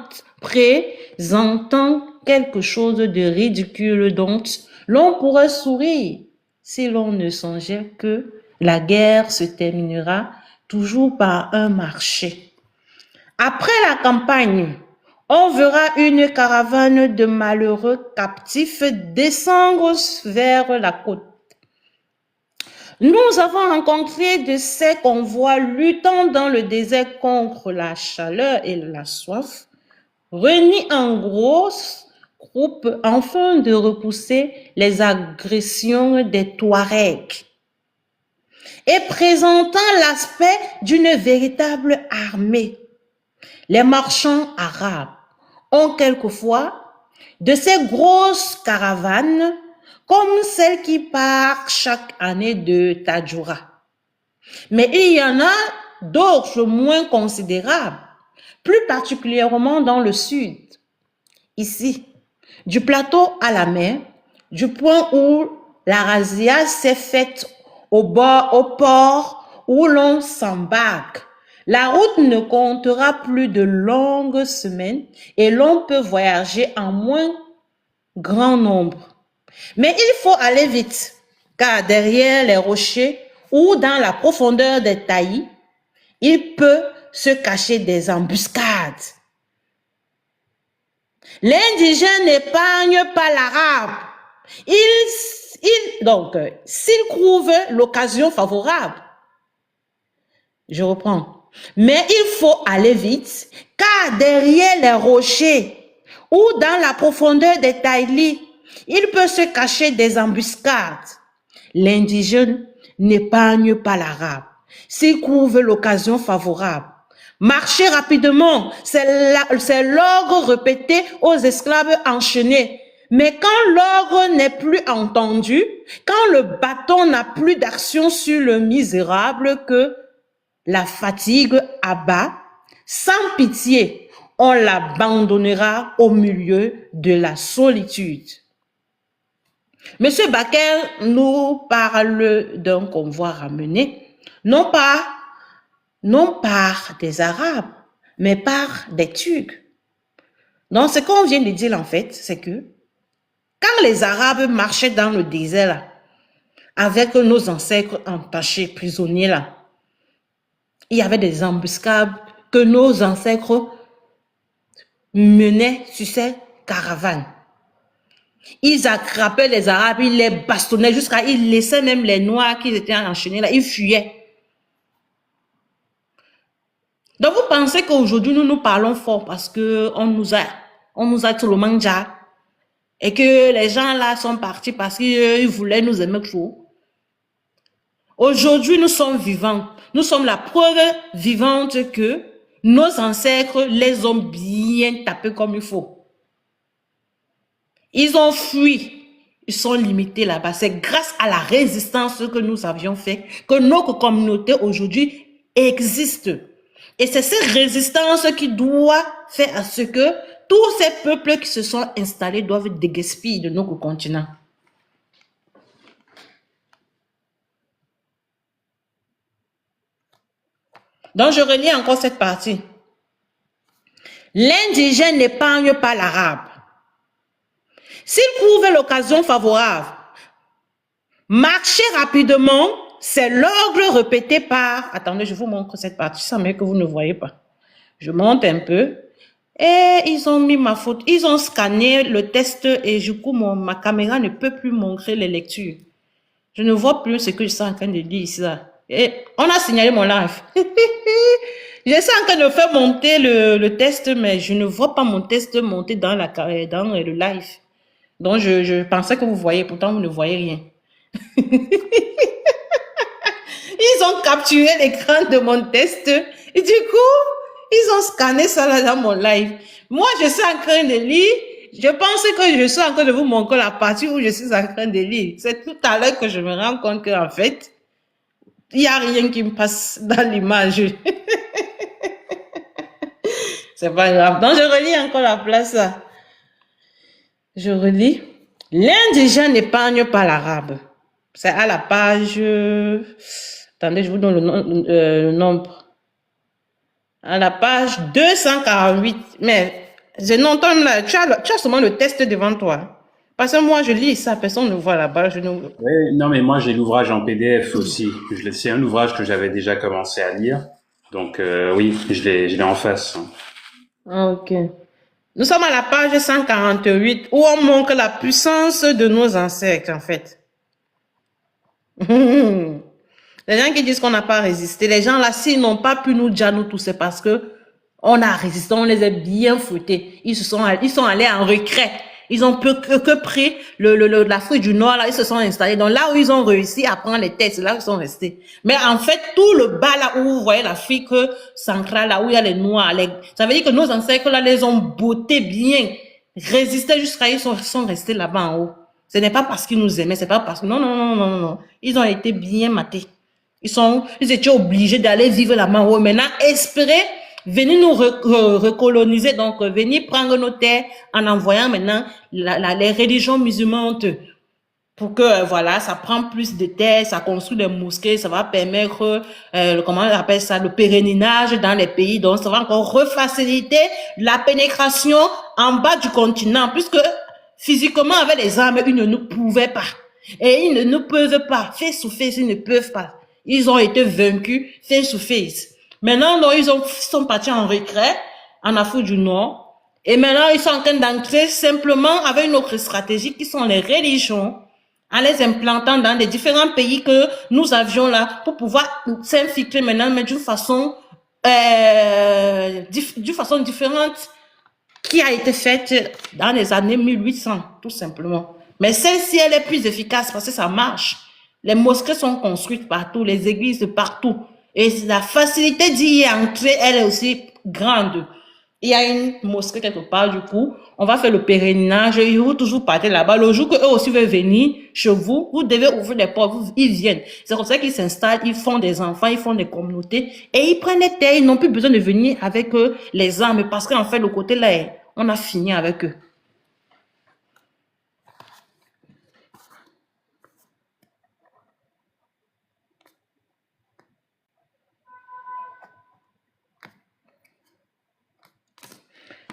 quelque chose de ridicule dont l'on pourrait sourire si l'on ne songeait que la guerre se terminera toujours par un marché. Après la campagne, on verra une caravane de malheureux captifs descendre vers la côte. Nous avons rencontré de ces convois luttant dans le désert contre la chaleur et la soif, réunis en grosses groupes afin de repousser les agressions des Touaregs et présentant l'aspect d'une véritable armée. Les marchands arabes ont quelquefois de ces grosses caravanes comme celle qui part chaque année de Tadjoura. Mais il y en a d'autres moins considérables, plus particulièrement dans le sud. Ici, du plateau à la mer, du point où la razzia s'est faite au port où l'on s'embarque, La route ne comptera plus de longues semaines et l'on peut voyager en moins grand nombre. Mais il faut aller vite, car derrière les rochers ou dans la profondeur des taillis, il peut se cacher des embuscades. L'indigène n'épargne pas l'arabe. Donc, s'il trouve l'occasion favorable, je reprends. Mais il faut aller vite, car derrière les rochers ou dans la profondeur des taillis, il peut se cacher des embuscades. L'indigène n'épargne pas l'arabe. S'il trouve l'occasion favorable, marcher rapidement, c'est l'ordre répété aux esclaves enchaînés. Mais quand l'ordre n'est plus entendu, quand le bâton n'a plus d'action sur le misérable que la fatigue abat, sans pitié, on l'abandonnera au milieu de la solitude. Monsieur Bakel nous parle d'un convoi ramené, non par des Arabes, mais par des Turcs. Donc, ce qu'on vient de dire, en fait, c'est que quand les Arabes marchaient dans le désert, là, avec nos ancêtres entachés, prisonniers, là, il y avait des embuscades que nos ancêtres menaient sur ces caravanes. Ils attrapaient les Arabes, ils les bastonnaient ils laissaient même les Noirs qui étaient enchaînés là, ils fuyaient. Donc vous pensez qu'aujourd'hui nous parlons fort parce que on nous a tout le manja et que les gens là sont partis parce qu'ils voulaient nous aimer faux. Aujourd'hui nous sommes vivants, nous sommes la preuve vivante que nos ancêtres les ont bien tapés comme il faut. Ils ont fui, ils sont limités là-bas. C'est grâce à la résistance que nous avions fait que notre communauté aujourd'hui existe. Et c'est cette résistance qui doit faire à ce que tous ces peuples qui se sont installés doivent déguerpir de notre continent. Donc je relis encore cette partie. L'indigène n'épargne pas l'arabe. S'il trouve l'occasion favorable, marcher rapidement, c'est l'ordre répété par... Attendez, je vous montre cette partie, ça mais que vous ne voyez pas. Je monte un peu. Et ils ont mis ma photo, ils ont scanné le test et du coup, ma caméra ne peut plus montrer les lectures. Je ne vois plus ce que je suis en train de dire ici. Là. Et on a signalé mon live. Je suis en train de faire monter le test, mais je ne vois pas mon test monter dans le live. Donc, je pensais que vous voyez, pourtant vous ne voyez rien. Ils ont capturé l'écran de mon test et du coup, ils ont scanné ça là dans mon live. Moi, je suis en train de lire. Je pensais que je suis en train de vous montrer la partie où je suis en train de lire. C'est tout à l'heure que je me rends compte qu'en fait, il n'y a rien qui me passe dans l'image. C'est pas grave. Donc, je relis encore la place. Je relis. L'indigène n'épargne pas l'arabe. C'est à la page... Attendez, je vous donne le nombre. À la page 248. Mais, là, tu as seulement le test devant toi. Parce que moi, je lis ça, personne ne voit là-bas. Oui, non, mais moi, j'ai l'ouvrage en PDF aussi. C'est un ouvrage que j'avais déjà commencé à lire. Donc, oui, je l'ai en face. Ah, ok. Nous sommes à la page 148 où on montre la puissance de nos ancêtres, en fait. Les gens qui disent qu'on n'a pas résisté, les gens là, s'ils n'ont pas pu nous dire nous tous, c'est parce que on a résisté, on les a bien fouettés. Ils sont allés en retrait. Ils ont que pris l'Afrique du Nord, là, ils se sont installés. Donc là où ils ont réussi à prendre les têtes, c'est là où ils sont restés. Mais en fait, tout le bas là où vous voyez l'Afrique centrale, là où il y a les Noirs, ça veut dire que nos ancêtres là, les ont bottés bien, résisté jusqu'à ils sont restés là-bas en haut. Ce n'est pas parce qu'ils nous aimaient, c'est pas parce que non. Ils ont été bien matés. Ils étaient obligés d'aller vivre là-bas en haut. Maintenant, espérer venir nous recoloniser, donc venir prendre nos terres en envoyant maintenant les religions musulmanes pour que, voilà, ça prend plus de terre, ça construit des mosquées, ça va permettre, comment on appelle ça, le pèlerinage dans les pays. Donc, ça va encore refaciliter la pénétration en bas du continent, puisque physiquement, avec les armes, ils ne nous pouvaient pas. Et ils ne nous peuvent pas. Face to face, ils ne peuvent pas. Ils ont été vaincus face to face. Maintenant, donc, sont partis en retrait en Afrique du Nord. Et maintenant, ils sont en train d'entrer simplement avec une autre stratégie qui sont les religions, en les implantant dans les différents pays que nous avions là pour pouvoir s'infiltrer maintenant, mais d'une façon différente qui a été faite dans les années 1800, tout simplement. Mais celle-ci, elle est plus efficace parce que ça marche. Les mosquées sont construites partout, les églises partout. Et la facilité d'y entrer, elle est aussi grande. Il y a une mosquée quelque part, du coup, on va faire le pèlerinage, ils vont toujours partir là-bas. Le jour qu'eux aussi veulent venir chez vous, vous devez ouvrir les portes, ils viennent. C'est comme ça qu'ils s'installent, ils font des enfants, ils font des communautés, et ils prennent les terres, ils n'ont plus besoin de venir avec eux les armes, parce qu'en fait, le côté là, on a fini avec eux.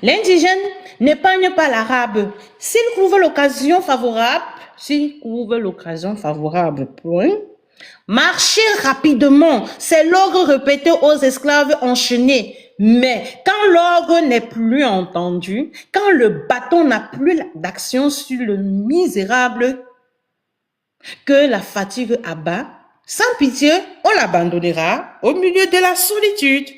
L'indigène n'épargne pas l'arabe. S'il trouve l'occasion favorable, point, marchez rapidement. C'est l'ordre répété aux esclaves enchaînés. Mais quand l'ordre n'est plus entendu, quand le bâton n'a plus d'action sur le misérable que la fatigue abat, sans pitié, on l'abandonnera au milieu de la solitude.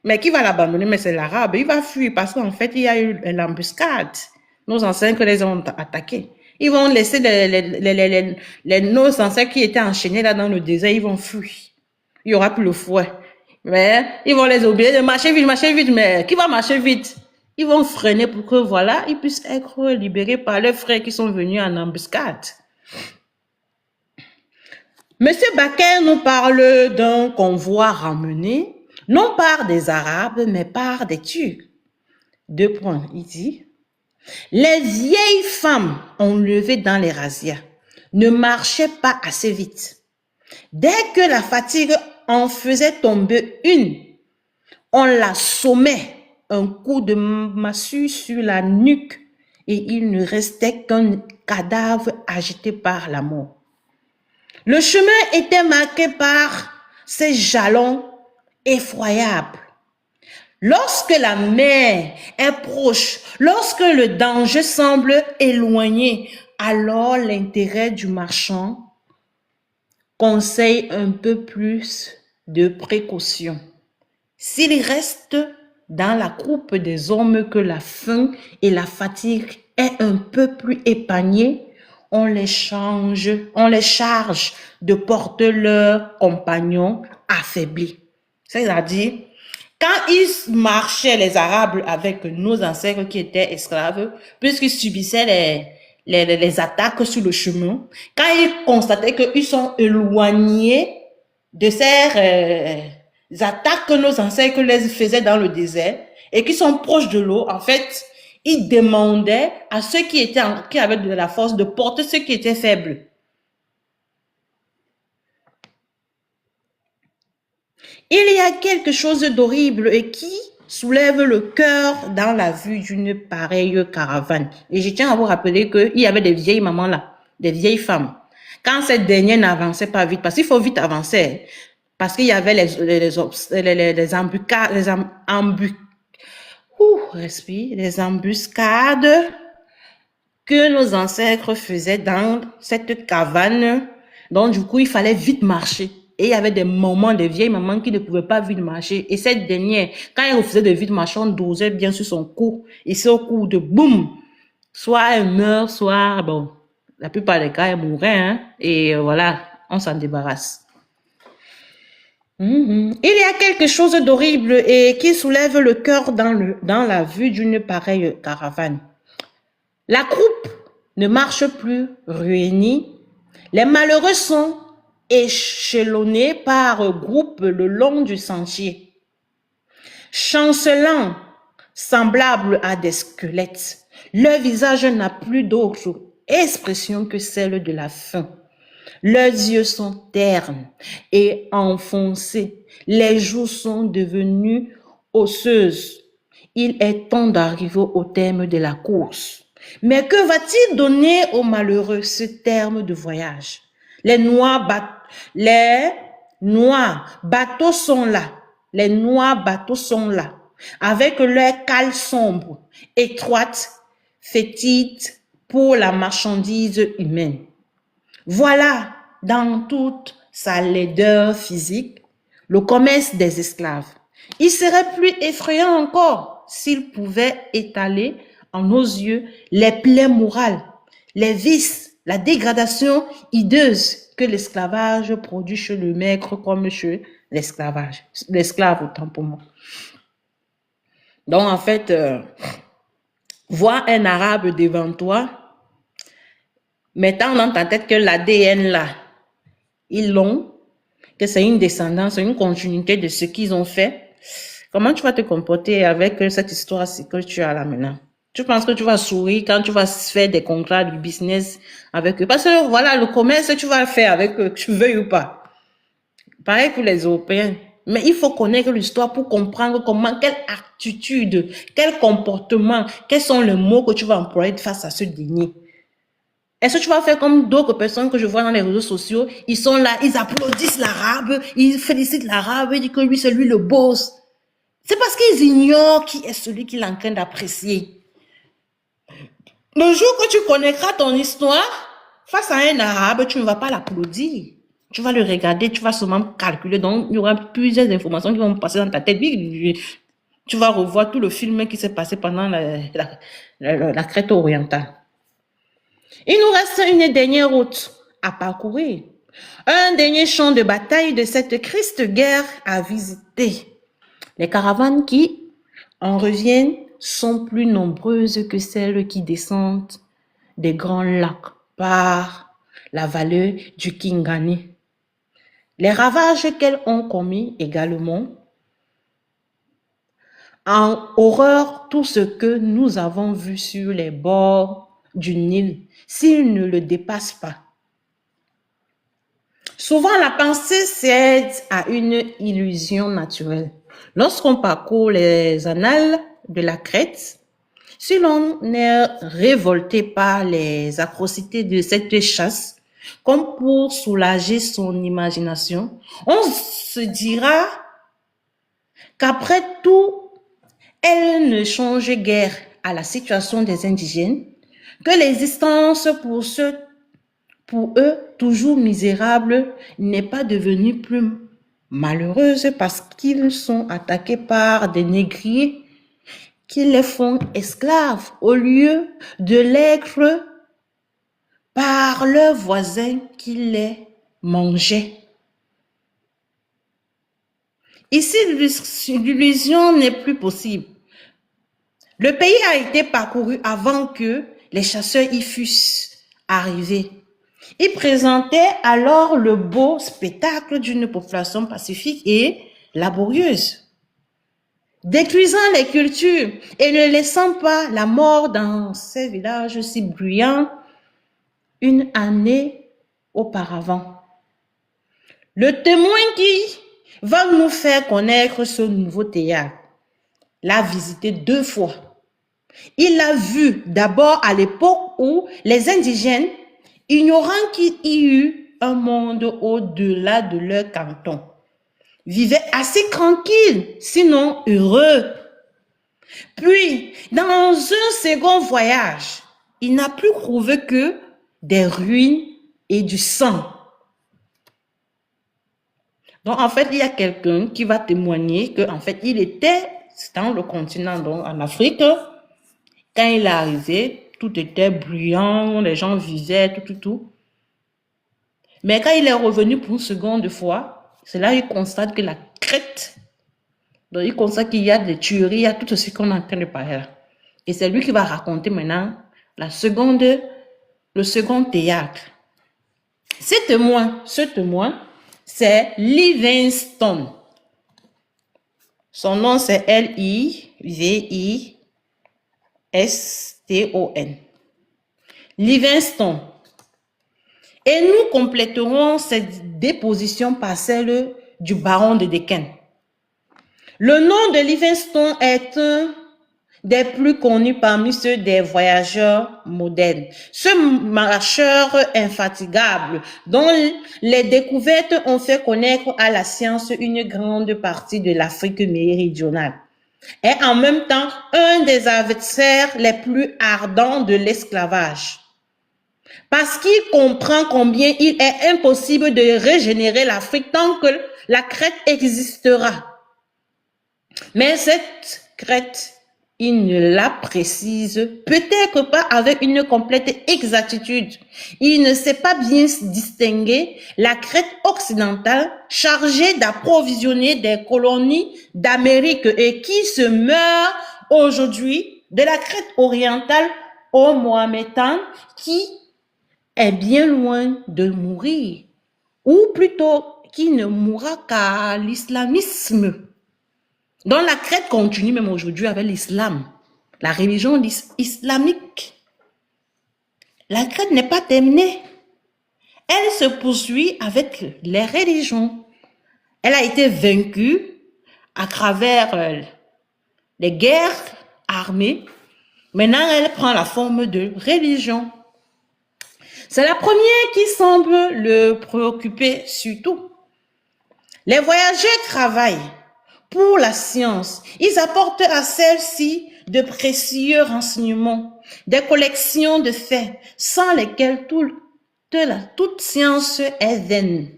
Mais qui va l'abandonner? Mais c'est l'arabe. Il va fuir parce qu'en fait, il y a eu l'embuscade. Nos ancêtres les ont attaqués. Ils vont laisser nos ancêtres qui étaient enchaînés là dans le désert, ils vont fuir. Il y aura plus le fouet. Mais ils vont les obliger de marcher vite. Mais qui va marcher vite? Ils vont freiner pour que, voilà, ils puissent être libérés par leurs frères qui sont venus en embuscade. Monsieur Baker nous parle d'un convoi ramené non par des Arabes, mais par des Turcs. 2 points, il dit. Les vieilles femmes enlevées dans les razzias ne marchaient pas assez vite. Dès que la fatigue en faisait tomber une, on la sommait un coup de massue sur la nuque et il ne restait qu'un cadavre agité par la mort. Le chemin était marqué par ces jalons effroyable. Lorsque la mer est proche, lorsque le danger semble éloigné, alors l'intérêt du marchand conseille un peu plus de précaution. S'il reste dans la croupe des hommes que la faim et la fatigue est un peu plus épargnées, on les charge de porter leurs compagnons affaiblis. C'est-à-dire, quand ils marchaient, les Arabes, avec nos ancêtres qui étaient esclaves, puisqu'ils subissaient les attaques sur le chemin, quand ils constataient qu'ils sont éloignés de ces attaques que nos ancêtres les faisaient dans le désert et qui sont proches de l'eau, en fait, ils demandaient à ceux qui avaient de la force de porter ceux qui étaient faibles. Il y a quelque chose d'horrible et qui soulève le cœur dans la vue d'une pareille caravane. Et je tiens à vous rappeler qu'il y avait des vieilles mamans là, des vieilles femmes. Quand cette dernière n'avançait pas vite, parce qu'il faut vite avancer, parce qu'il y avait les embuscades que nos ancêtres faisaient dans cette caverne. Donc, du coup, il fallait vite marcher. Et il y avait des vieilles mamans qui ne pouvaient pas vite marcher. Et cette dernière, quand elle refusait de vite marcher, on dosait bien sur son cou. Et c'est au coup de boum. Soit elle meurt, soit, bon, la plupart des cas, elle mourrait, hein. Et voilà, on s'en débarrasse. Il y a quelque chose d'horrible et qui soulève le cœur dans la vue d'une pareille caravane. La croupe ne marche plus réunie. Les malheureux sont échelonnés par groupes le long du sentier, chancelants, semblables à des squelettes. Leur visage n'a plus d'autre expression que celle de la faim. Leurs yeux sont ternes et enfoncés. Les joues sont devenues osseuses. Il est temps d'arriver au terme de la course. Mais que va-t-il donner aux malheureux ce terme de voyage? Les noirs bateaux sont là. Les noirs bateaux sont là, avec leurs cales sombres, étroites, fétides pour la marchandise humaine. Voilà, dans toute sa laideur physique, le commerce des esclaves. Il serait plus effrayant encore s'il pouvait étaler en nos yeux les plaies morales, les vices, la dégradation hideuse que l'esclavage produit chez le maître comme chez l'esclave autant pour moi. Donc en fait, voir un arabe devant toi, mettant dans ta tête que l'ADN là, ils l'ont, que c'est une descendance, une continuité de ce qu'ils ont fait, comment tu vas te comporter avec cette histoire-ci que tu as là maintenant? Tu penses que tu vas sourire quand tu vas faire des contrats du business avec eux? Parce que voilà, le commerce, tu vas le faire avec eux, que tu veuilles ou pas. Pareil pour les Européens. Mais il faut connaître l'histoire pour comprendre comment, quelle attitude, quel comportement, quels sont les mots que tu vas employer face à ce dernier. Est-ce que tu vas faire comme d'autres personnes que je vois dans les réseaux sociaux? Ils sont là, ils applaudissent l'arabe, ils félicitent l'arabe, ils disent que lui, c'est lui le boss. C'est parce qu'ils ignorent qui est celui qu'il est en train d'apprécier. Le jour que tu connaîtras ton histoire, face à un arabe, tu ne vas pas l'applaudir. Tu vas le regarder, tu vas seulement calculer. Donc, il y aura plusieurs informations qui vont passer dans ta tête. Tu vas revoir tout le film qui s'est passé pendant la crête orientale. Il nous reste une dernière route à parcourir. Un dernier champ de bataille de cette triste guerre à visiter. Les caravanes qui en reviennent sont plus nombreuses que celles qui descendent des grands lacs par la vallée du Kingani. Les ravages qu'elles ont commis également en horreur tout ce que nous avons vu sur les bords du Nil, s'ils ne le dépassent pas. Souvent, la pensée cède à une illusion naturelle. Lorsqu'on parcourt les annales de la Crète, si l'on est révolté par les atrocités de cette chasse, comme pour soulager son imagination, on se dira qu'après tout, elle ne change guère à la situation des indigènes, que l'existence pour eux, toujours misérable, n'est pas devenue plus malheureuse parce qu'ils sont attaqués par des négriers qui les font esclaves au lieu de l'être par leurs voisins qui les mangeaient. Ici, l'illusion n'est plus possible. Le pays a été parcouru avant que les chasseurs y fussent arrivés. Il présentait alors le beau spectacle d'une population pacifique et laborieuse, détruisant les cultures et ne laissant pas la mort dans ces villages si bruyants une année auparavant. Le témoin qui va nous faire connaître ce nouveau théâtre l'a visité 2 fois. Il l'a vu d'abord à l'époque où les indigènes, ignorant qu'il y eut un monde au-delà de leur canton, vivaient assez tranquilles, sinon heureux. Puis, dans un second voyage, il n'a plus trouvé que des ruines et du sang. Donc, en fait, il y a quelqu'un qui va témoigner qu'en fait, il était dans le continent, donc en Afrique. Quand il est arrivé, tout était bruyant, les gens vivaient, tout. Mais quand il est revenu pour une seconde fois, c'est là qu'il constate que la Crète, donc il constate qu'il y a des tueries, il y a tout ce qu'on est en train de parler là. Et c'est lui qui va raconter maintenant le second théâtre. Ce témoin, c'est Livingstone. Son nom, c'est Livingstone. Livingstone. Et nous compléterons cette déposition par celle du baron de Deakin. Le nom de Livingstone est un des plus connus parmi ceux des voyageurs modernes. Ce marcheur infatigable dont les découvertes ont fait connaître à la science une grande partie de l'Afrique méridionale est en même temps un des adversaires les plus ardents de l'esclavage. Parce qu'il comprend combien il est impossible de régénérer l'Afrique tant que la crête existera. Mais cette crête, il ne la précise peut-être pas avec une complète exactitude. Il ne sait pas bien distinguer la crête occidentale chargée d'approvisionner des colonies d'Amérique et qui se meurt aujourd'hui de la crête orientale au Mohammedan qui est bien loin de mourir, ou plutôt qui ne mourra qu'à l'islamisme. Donc la crête continue même aujourd'hui avec l'islam, la religion islamique. La crête n'est pas terminée. Elle se poursuit avec les religions. Elle a été vaincue à travers les guerres armées. Maintenant, elle prend la forme de religion. C'est la première qui semble le préoccuper surtout. Les voyageurs travaillent pour la science. Ils apportent à celle-ci de précieux renseignements, des collections de faits, sans lesquels toute science est vaine.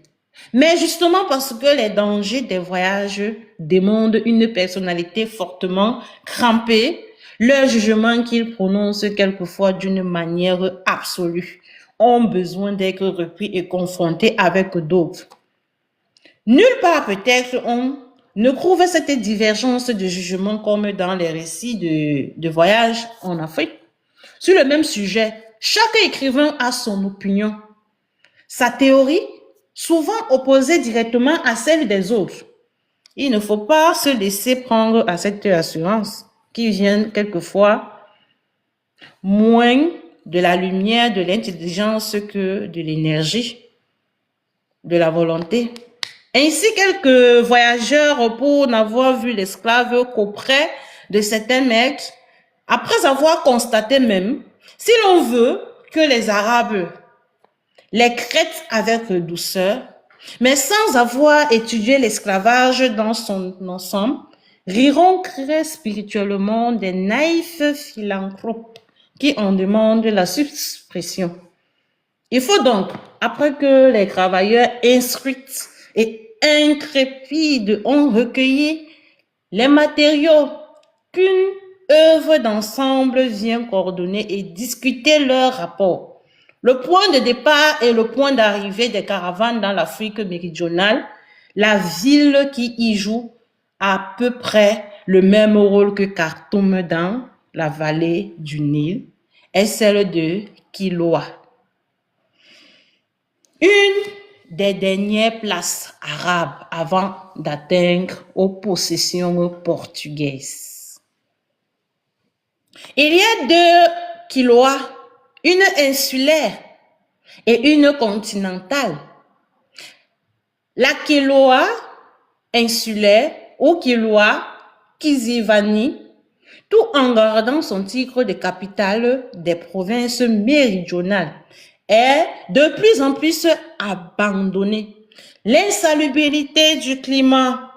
Mais justement parce que les dangers des voyages demandent une personnalité fortement crampée, leurs jugements qu'ils prononcent quelquefois d'une manière absolue ont besoin d'être repris et confrontés avec d'autres. Nulle part peut-être on ne trouve cette divergence de jugement comme dans les récits de voyage en Afrique. Sur le même sujet, chaque écrivain a son opinion. Sa théorie, souvent opposée directement à celle des autres. Il ne faut pas se laisser prendre à cette assurance qui vient quelquefois moins de la lumière, de l'intelligence que de l'énergie, de la volonté. Ainsi, quelques voyageurs, pour n'avoir vu l'esclave qu'auprès de certains maîtres, après avoir constaté même, si l'on veut que les Arabes les traitent avec douceur, mais sans avoir étudié l'esclavage dans son ensemble, riront très spirituellement des naïfs philanthropes qui en demandent la suppression. Il faut donc, après que les travailleurs instruits et intrépides ont recueilli les matériaux qu'une œuvre d'ensemble vient coordonner et discuter leurs rapports, le point de départ et le point d'arrivée des caravanes dans l'Afrique méridionale, la ville qui y joue à peu près le même rôle que Khartoum dans la vallée du Nil, est celle de Kilwa. Une des dernières places arabes avant d'atteindre aux possessions portugaises. Il y a deux Kilwa, une insulaire et une continentale. La Kilwa insulaire ou Kilwa Kizivani, tout en gardant son titre de capitale des provinces méridionales, est de plus en plus abandonnée. L'insalubrité du climat,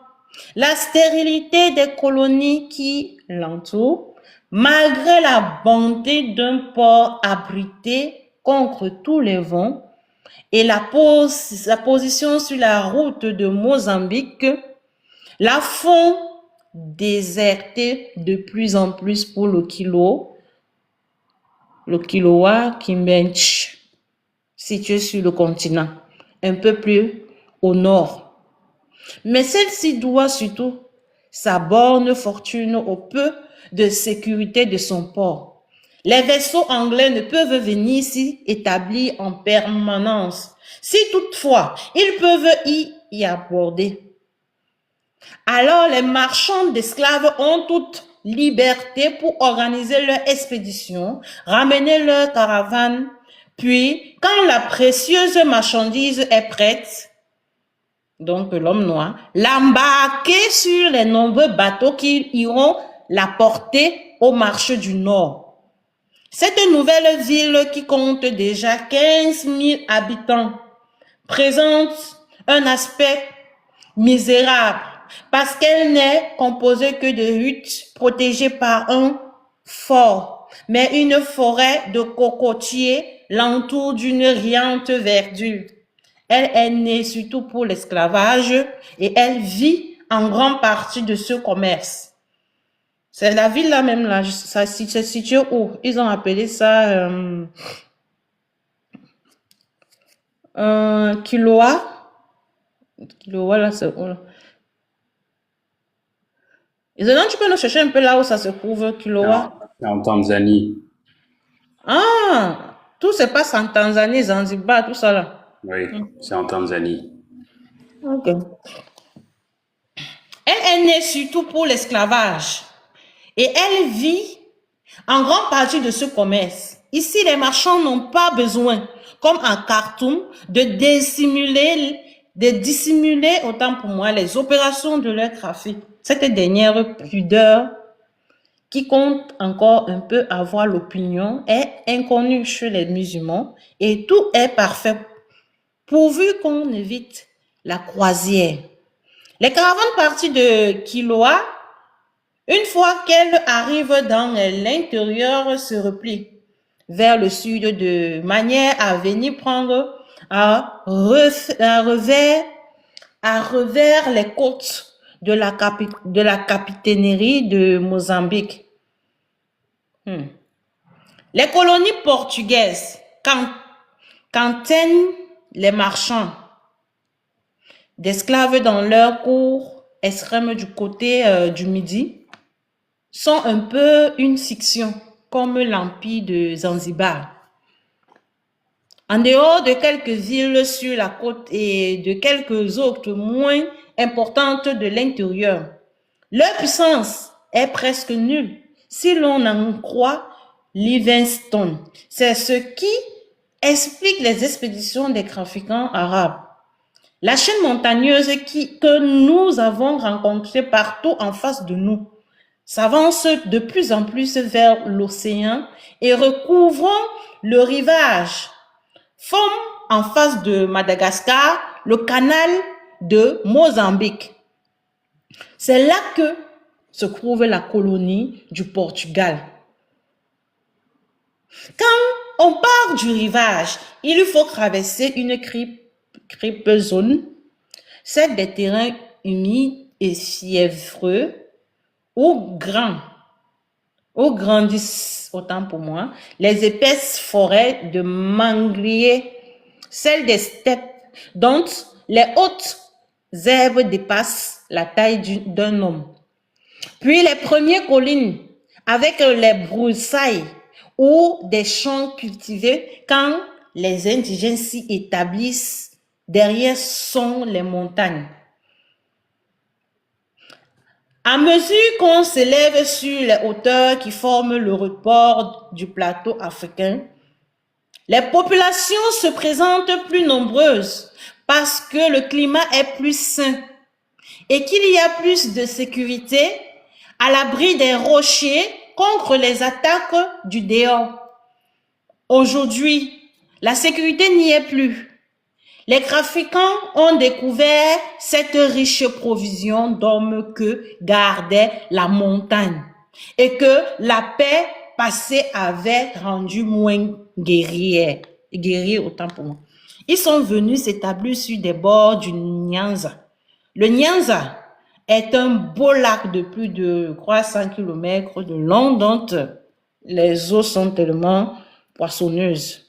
la stérilité des colonies qui l'entourent, malgré la bonté d'un port abrité contre tous les vents et la position sur la route de Mozambique, la font déserter de plus en plus pour le Kilwa Kimbench, situé sur le continent, un peu plus au nord. Mais celle-ci doit surtout sa borne fortune au peu de sécurité de son port. Les vaisseaux anglais ne peuvent venir s'y établir en permanence, si toutefois ils peuvent y aborder. Alors les marchands d'esclaves ont toute liberté pour organiser leur expédition, ramener leur caravane, puis quand la précieuse marchandise est prête, donc l'homme noir, l'embarquer sur les nombreux bateaux qui iront la porter au marché du Nord. Cette nouvelle ville qui compte déjà 15 000 habitants présente un aspect misérable parce qu'elle n'est composée que de huttes protégées par un fort, mais une forêt de cocotiers l'entoure d'une riante verdure. Elle est née surtout pour l'esclavage et elle vit en grande partie de ce commerce. C'est la ville là même là, ça se situe où? Ils ont appelé ça Kiloa. Kiloa là, c'est où là? Et donc tu peux nous chercher un peu là où ça se trouve, Kiloa? C'est en Tanzanie. Ah, tout se passe en Tanzanie, Zanzibar, tout ça là. Oui, c'est en Tanzanie. Ok. Elle est née surtout pour l'esclavage et elle vit en grande partie de ce commerce. Ici, les marchands n'ont pas besoin, comme en Khartoum, de dissimuler autant pour moi les opérations de leur trafic. Cette dernière pudeur qui compte encore un peu avoir l'opinion est inconnue chez les musulmans et tout est parfait pourvu qu'on évite la croisière. Les caravanes parties de Kiloa, une fois qu'elles arrivent dans l'intérieur, se replient vers le sud de manière à venir prendre à revers les côtes de la capitainerie de Mozambique. Les colonies portugaises, cantiennent les marchands d'esclaves dans leur cour extrême du côté du Midi, sont un peu une fiction, comme l'empire de Zanzibar. En dehors de quelques villes sur la côte et de quelques autres moins importantes de l'intérieur, leur puissance est presque nulle si l'on en croit Livingstone. C'est ce qui explique les expéditions des trafiquants arabes. La chaîne montagneuse que nous avons rencontrée partout en face de nous s'avance de plus en plus vers l'océan et recouvrant le rivage, forme en face de Madagascar le canal de Mozambique. C'est là que se trouve la colonie du Portugal. Quand on part du rivage, il faut traverser une cripe zone, c'est des terrains humides et fiévreux où grandissent, autant pour moi, les épaisses forêts de mangliers, celles des steppes dont les hautes herbes dépassent la taille d'un homme. Puis les premières collines avec les broussailles ou des champs cultivés quand les indigènes s'y établissent. Derrière sont les montagnes. À mesure qu'on s'élève sur les hauteurs qui forment le rebord du plateau africain, les populations se présentent plus nombreuses parce que le climat est plus sain et qu'il y a plus de sécurité à l'abri des rochers contre les attaques du dehors. Aujourd'hui, la sécurité n'y est plus. Les trafiquants ont découvert cette riche provision d'hommes que gardait la montagne et que la paix passée avait rendu moins guerriers autant pour moi. Ils sont venus s'établir sur des bords du Nyanza. Le Nyanza est un beau lac de plus de 300 km de long dont les eaux sont tellement poissonneuses.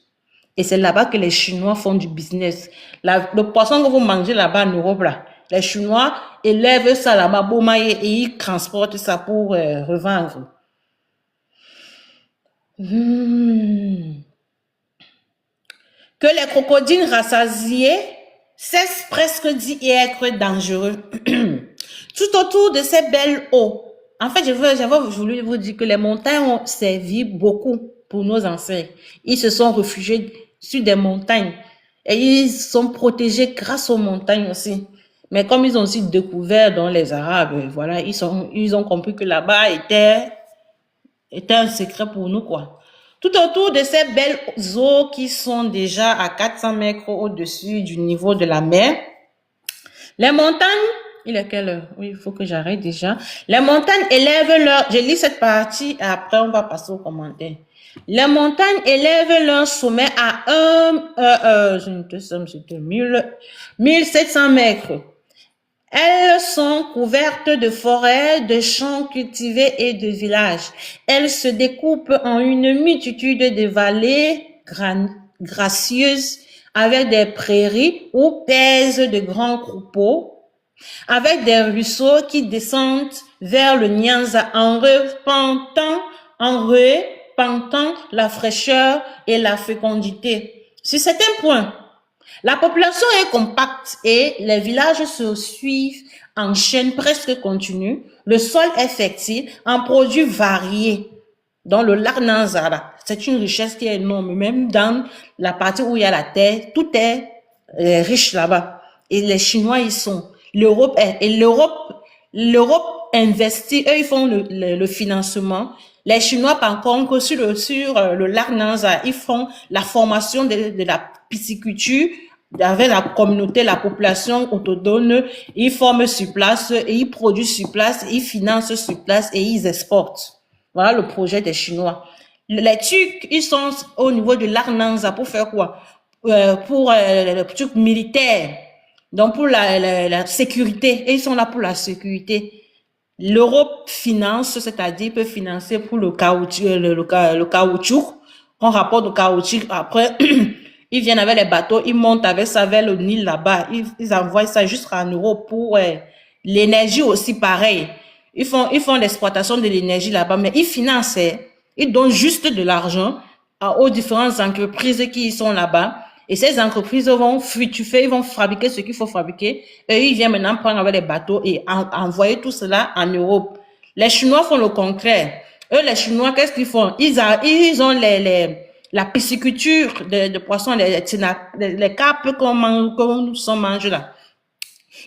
Et c'est là-bas que les Chinois font du business. Le poisson que vous mangez là-bas en Europe, là, les Chinois élèvent ça là-bas, et ils transportent ça pour revendre. Que les crocodiles rassasiés cessent presque d'y être dangereux. Tout autour de ces belles eaux, En fait, j'avais voulu vous dire que les montagnes ont servi beaucoup pour nos ancêtres. Ils se sont réfugiés sur des montagnes et ils sont protégés grâce aux montagnes aussi. Mais comme ils ont aussi découvert dans les Arabes, voilà, ils ont compris que là-bas était un secret pour nous, quoi. Tout autour de ces belles eaux qui sont déjà à 400 mètres au-dessus du niveau de la mer, les montagnes, il est quelle heure? Oui, il faut que j'arrête déjà. Les montagnes élèvent leur, je lis cette partie et après on va passer aux commentaires. Les montagnes élèvent leur sommet à 1700 mètres. Elles sont couvertes de forêts, de champs cultivés et de villages. Elles se découpent en une multitude de vallées gracieuses avec des prairies où pèsent de grands troupeaux, avec des ruisseaux qui descendent vers le Nyanza en repentant la fraîcheur et la fécondité. Sur certains points, la population est compacte et les villages se suivent en chaîne presque continue. Le sol est fertile en produits variés. Dans le lac Nanzara, c'est une richesse qui est énorme. Même dans la partie où il y a la terre, tout est riche là-bas. Et les Chinois, ils sont. L'Europe investit, eux, ils font le financement. Les Chinois, par contre, sur le lac Nanzara, ils font la formation de la pisciculture avec la communauté, la population autochtone. Ils forment sur place, et ils produisent sur place, ils financent sur place et ils exportent. Voilà le projet des Chinois. Les Turcs, ils sont au niveau de lac Nanzara pour faire quoi? Pour le truc militaire. Donc pour la sécurité, et ils sont là pour la sécurité. L'Europe finance, c'est-à-dire peut financer pour le caoutchouc, le caoutchouc. On rapporte le caoutchouc. Après, ils viennent avec les bateaux, ils montent avec ça vers le Nil là-bas. Ils envoient ça jusqu'en Europe pour l'énergie aussi pareil. Ils font l'exploitation de l'énergie là-bas, mais ils financent, ils donnent juste de l'argent aux différentes entreprises qui sont là-bas. Et ces entreprises vont fructifier, ils vont fabriquer ce qu'il faut fabriquer. Et ils viennent maintenant prendre avec les bateaux et envoyer tout cela en Europe. Les Chinois font le contraire. Eux, les Chinois, qu'est-ce qu'ils font? Ils ont la pisciculture de poissons, les carpes qu'on mange là.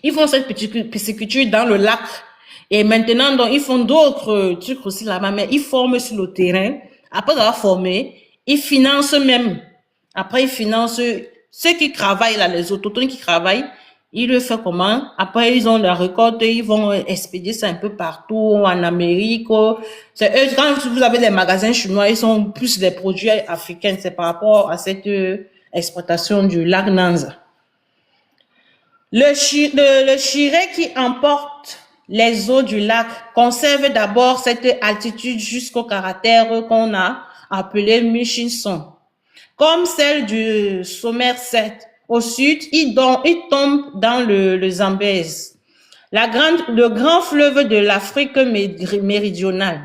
Ils font cette pisciculture dans le lac. Et maintenant, donc, ils font d'autres trucs aussi là-bas, mais ils forment sur le terrain. Après avoir formé, ils financent même. Après, ils financent ceux qui travaillent là, les autochtones qui travaillent. Ils le font comment? Après, ils ont la récolte, ils vont expédier ça un peu partout, en Amérique. C'est eux, quand vous avez les magasins chinois, ils sont plus des produits africains. C'est par rapport à cette exploitation du lac Nanza. Le Chiré qui emporte les eaux du lac conserve d'abord cette altitude jusqu'au cratère qu'on a appelé Michinson. Comme celle du Somerset. Au sud, il tombe dans le Zambèze, le grand fleuve de l'Afrique méridionale.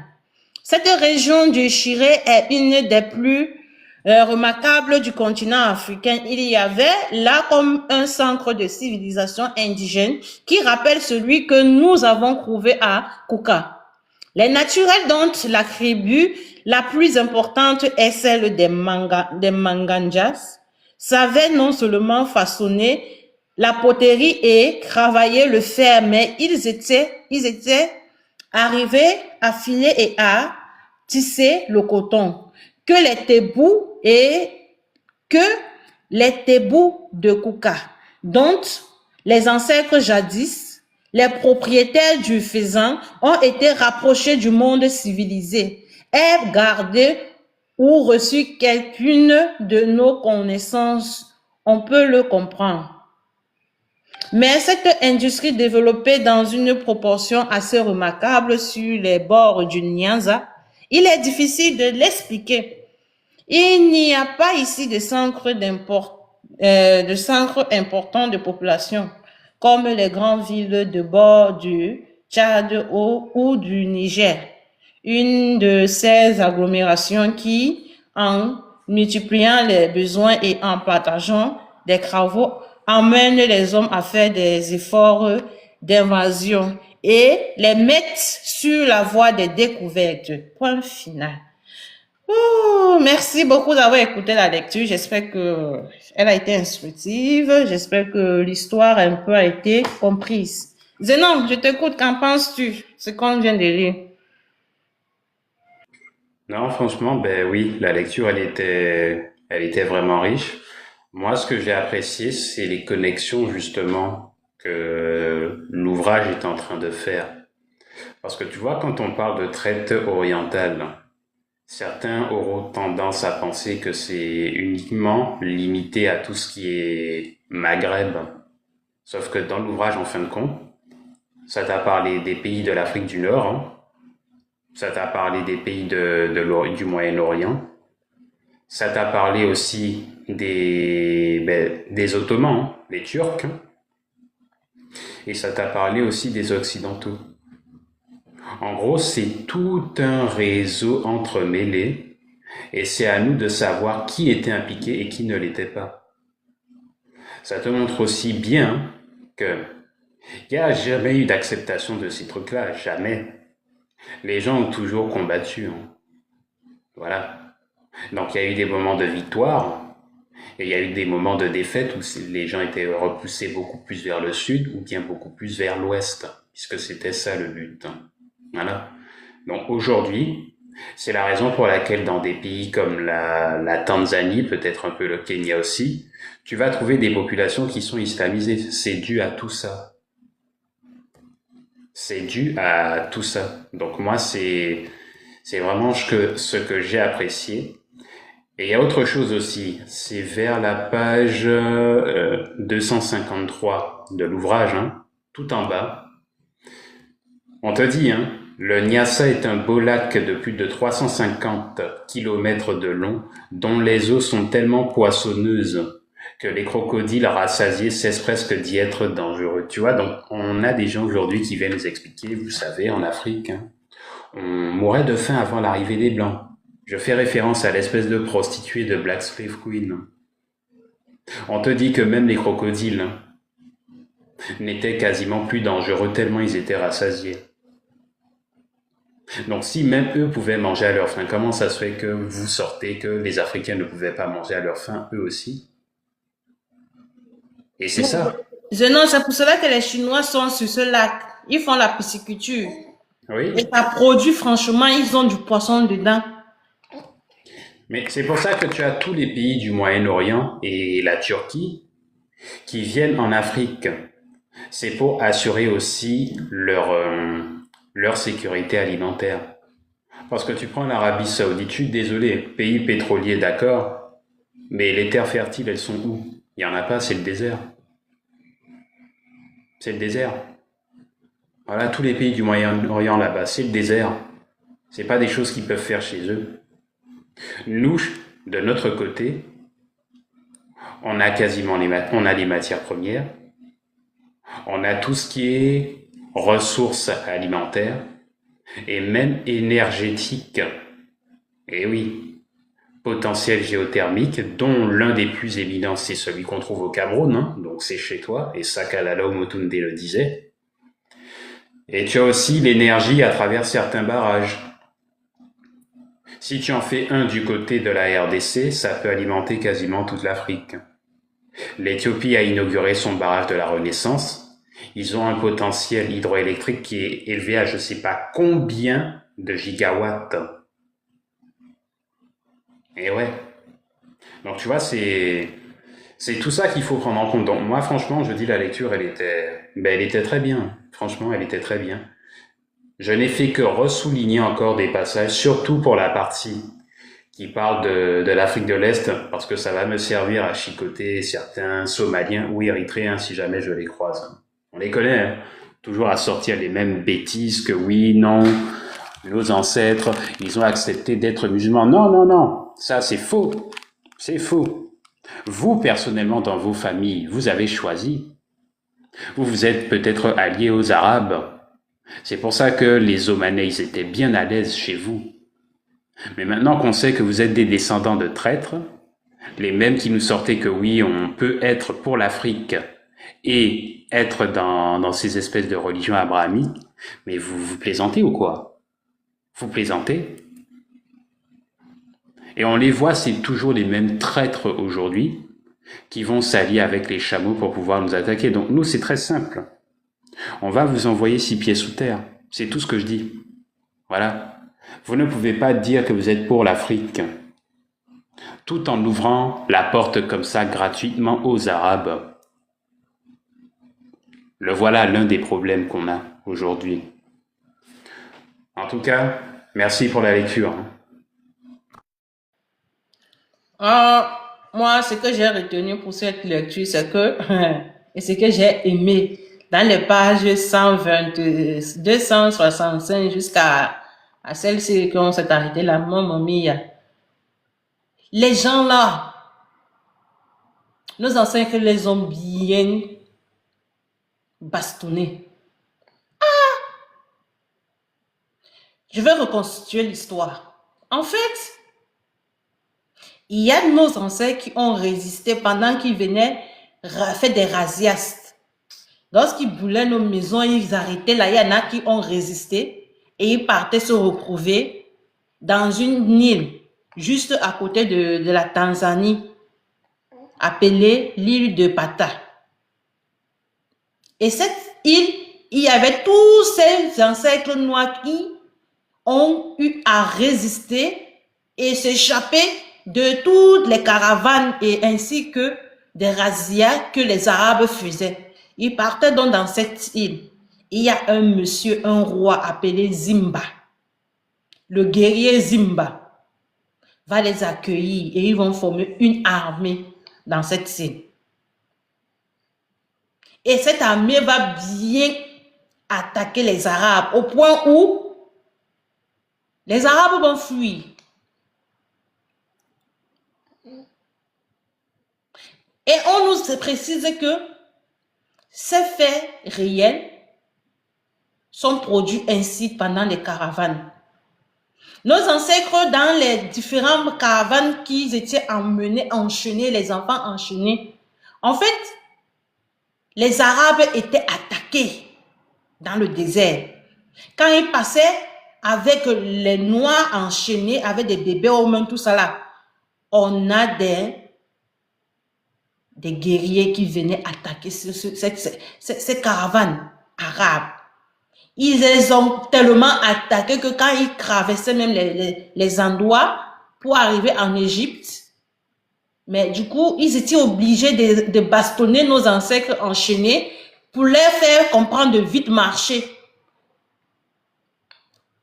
Cette région du Chiré est une des plus remarquables du continent africain. Il y avait là comme un centre de civilisation indigène qui rappelle celui que nous avons trouvé à Kuka. Les naturels dont la tribu la plus importante est celle des Manganjas, savaient non seulement façonner la poterie et travailler le fer, mais ils étaient arrivés à filer et à tisser le coton. Que les Tébous de Kuka, dont les ancêtres jadis, les propriétaires du faisan, ont été rapprochés du monde civilisé, aient gardé ou reçu quelqu'une de nos connaissances, on peut le comprendre. Mais cette industrie développée dans une proportion assez remarquable sur les bords du Nyanza, il est difficile de l'expliquer. Il n'y a pas ici de centre important de population, comme les grandes villes de bord du Tchad ou du Niger. Une de ces agglomérations qui, en multipliant les besoins et en partageant des travaux, amène les hommes à faire des efforts d'invasion et les mettre sur la voie des découvertes. Point final. Oh, merci beaucoup d'avoir écouté la lecture. J'espère que elle a été instructive. J'espère que l'histoire un peu a été comprise. Zénon, je t'écoute. Qu'en penses-tu? Ce qu'on vient de lire. Non, franchement, ben oui, la lecture, elle était vraiment riche. Moi, ce que j'ai apprécié, c'est les connexions, justement, que l'ouvrage est en train de faire. Parce que tu vois, quand on parle de traite orientale, certains auront tendance à penser que c'est uniquement limité à tout ce qui est Maghreb. Sauf que dans l'ouvrage, en fin de compte, ça t'a parlé des pays de l'Afrique du Nord, hein. Ça t'a parlé des pays du Moyen-Orient. Ça t'a parlé aussi des Ottomans, hein, les Turcs. Hein. Et ça t'a parlé aussi des Occidentaux. En gros, c'est tout un réseau entremêlé et c'est à nous de savoir qui était impliqué et qui ne l'était pas. Ça te montre aussi bien que il n'y a jamais eu d'acceptation de ces trucs-là, jamais. Les gens ont toujours combattu. Hein. Voilà. Donc il y a eu des moments de victoire et il y a eu des moments de défaite où les gens étaient repoussés beaucoup plus vers le sud ou bien beaucoup plus vers l'ouest, puisque c'était ça le but. Hein. Voilà. Donc aujourd'hui, c'est la raison pour laquelle dans des pays comme la Tanzanie, peut-être un peu le Kenya aussi, tu vas trouver des populations qui sont islamisées. C'est dû à tout ça. C'est dû à tout ça. Donc moi, c'est vraiment ce que j'ai apprécié. Et il y a autre chose aussi. C'est vers la page 253 de l'ouvrage, hein, tout en bas. On te dit, hein, le Nyassa est un beau lac de plus de 350 kilomètres de long, dont les eaux sont tellement poissonneuses que les crocodiles rassasiés cessent presque d'y être dangereux. Tu vois, donc on a des gens aujourd'hui qui viennent nous expliquer, vous savez, en Afrique, hein, on mourrait de faim avant l'arrivée des Blancs. Je fais référence à l'espèce de prostituée de Black Slave Queen. On te dit que même les crocodiles n'étaient quasiment plus dangereux tellement ils étaient rassasiés. Donc si même eux pouvaient manger à leur faim, comment ça se fait que vous sortez que les Africains ne pouvaient pas manger à leur faim eux aussi? Et c'est ça. Zénon, c'est pour cela que les Chinois sont sur ce lac. Ils font la pisciculture. Oui. Et ça produit, franchement, ils ont du poisson dedans. Mais c'est pour ça que tu as tous les pays du Moyen-Orient et la Turquie qui viennent en Afrique. C'est pour assurer aussi leur sécurité alimentaire. Parce que tu prends l'Arabie Saoudite, je suis désolé, pays pétrolier, d'accord, mais les terres fertiles, elles sont où? Il n'y en a pas, c'est le désert. C'est le désert. Voilà, tous les pays du Moyen-Orient là-bas, c'est le désert. C'est pas des choses qu'ils peuvent faire chez eux. Nous, de notre côté, on a quasiment on a les matières premières, on a tout ce qui est ressources alimentaires et même énergétiques. Et oui, potentiel géothermique, dont l'un des plus évidents, c'est celui qu'on trouve au Cameroun, hein, donc c'est chez toi, et Sakalala Omotunde le disait. Et tu as aussi l'énergie à travers certains barrages. Si tu en fais un du côté de la RDC, ça peut alimenter quasiment toute l'Afrique. L'Éthiopie a inauguré son barrage de la Renaissance. Ils ont un potentiel hydroélectrique qui est élevé à je ne sais pas combien de gigawatts. Et ouais. Donc tu vois, c'est tout ça qu'il faut prendre en compte. Donc moi, franchement, je dis la lecture, elle était très bien. Franchement, elle était très bien. Je n'ai fait que ressouligner encore des passages, surtout pour la partie qui parle de l'Afrique de l'Est, parce que ça va me servir à chicoter certains Somaliens ou Érythréens si jamais je les croise. On les connaît, hein, toujours à sortir les mêmes bêtises que oui, non, nos ancêtres, ils ont accepté d'être musulmans. Non, non, non, ça c'est faux, c'est faux. Vous, personnellement, dans vos familles, vous avez choisi. Vous êtes peut-être alliés aux Arabes. C'est pour ça que les Omanais, ils étaient bien à l'aise chez vous. Mais maintenant qu'on sait que vous êtes des descendants de traîtres, les mêmes qui nous sortaient que oui, on peut être pour l'Afrique et être dans ces espèces de religions abrahamiques, Mais vous plaisantez ou quoi? Vous plaisantez? Et on les voit, c'est toujours les mêmes traîtres aujourd'hui qui vont s'allier avec les chameaux pour pouvoir nous attaquer. Donc nous, c'est très simple. On va vous envoyer 6 pieds sous terre. C'est tout ce que je dis. Voilà. Vous ne pouvez pas dire que vous êtes pour l'Afrique tout en ouvrant la porte comme ça gratuitement aux Arabes. Le voilà l'un des problèmes qu'on a aujourd'hui. En tout cas, merci pour la lecture. Moi, ce que j'ai retenu pour cette lecture, c'est que, et ce que j'ai aimé, dans les pages 120, 265 jusqu'à celle-ci qu'on s'est arrêté là, mon Mia. Les gens là, nos ancêtres les ont bien bastonnés. Je vais reconstituer l'histoire. En fait, il y a nos ancêtres qui ont résisté pendant qu'ils venaient faire des razzias. Lorsqu'ils brûlaient nos maisons, ils arrêtaient là. Il y en a qui ont résisté et ils partaient se retrouver dans une île juste à côté de la Tanzanie, appelée l'île de Pata. Et cette île, il y avait tous ces ancêtres noirs qui ont eu à résister et s'échapper de toutes les caravanes et ainsi que des razzias que les Arabes faisaient. Ils partaient donc dans cette île. Il y a un monsieur, un roi appelé Zimba. Le guerrier Zimba va les accueillir et ils vont former une armée dans cette île. Et cette armée va bien attaquer les Arabes au point où les Arabes vont fuir. Et on nous précise que ces faits réels sont produits ainsi pendant les caravanes. Nos ancêtres, dans les différentes caravanes qu'ils étaient emmenés, enchaînés, les enfants enchaînés, en fait, les Arabes étaient attaqués dans le désert. Quand ils passaient avec les Noirs enchaînés, avec des bébés au moins, tout ça là, on a des guerriers qui venaient attaquer ces caravanes arabes. Ils les ont tellement attaqués que quand ils traversaient même les endroits pour arriver en Égypte, mais du coup, ils étaient obligés de bastonner nos ancêtres enchaînés pour les faire comprendre de vite marcher.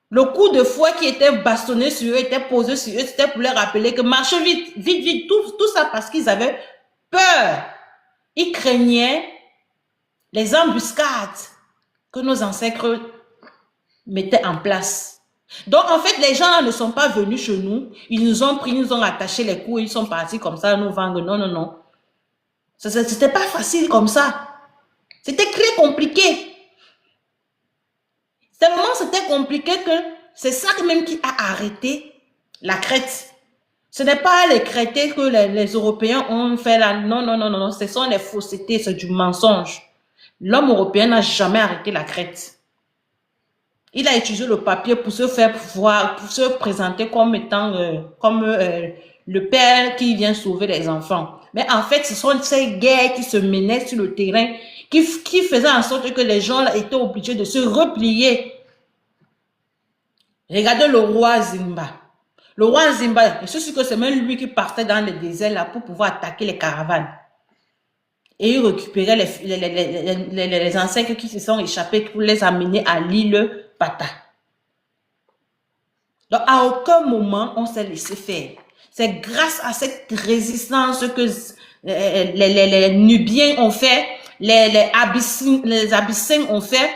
Le coup de fouet qui était bastonné sur eux, était posé sur eux, c'était pour leur rappeler que marchez vite, vite, vite, tout ça parce qu'ils avaient peur. Ils craignaient les embuscades que nos ancêtres mettaient en place. Donc, en fait, les gens ne sont pas venus chez nous. Ils nous ont pris, ils nous ont attaché les cous, ils sont partis comme ça, nous vendre. Non, non, non. C'était pas facile comme ça. C'était très compliqué. Tellement c'était compliqué que c'est ça même qui a arrêté la Crète. Ce n'est pas les Crétés que les Européens ont fait là. Non, non, non, non. Ce sont les faussetés, c'est du mensonge. L'homme européen n'a jamais arrêté la Crète. Il a utilisé le papier pour se faire voir, pour se présenter comme étant le père qui vient sauver les enfants. Mais en fait, ce sont ces guerres qui se menaient sur le terrain, qui faisaient en sorte que les gens là, étaient obligés de se replier. Regardez le roi Zimba. Le roi Zimba, je suis sûr que c'est même lui qui partait dans le désert là pour pouvoir attaquer les caravanes. Et il récupérait les ancêtres qui se sont échappés pour les amener à l'île Pata. Donc, à aucun moment, on s'est laissé faire. C'est grâce à cette résistance que les Nubiens ont fait, les Abyssins ont fait,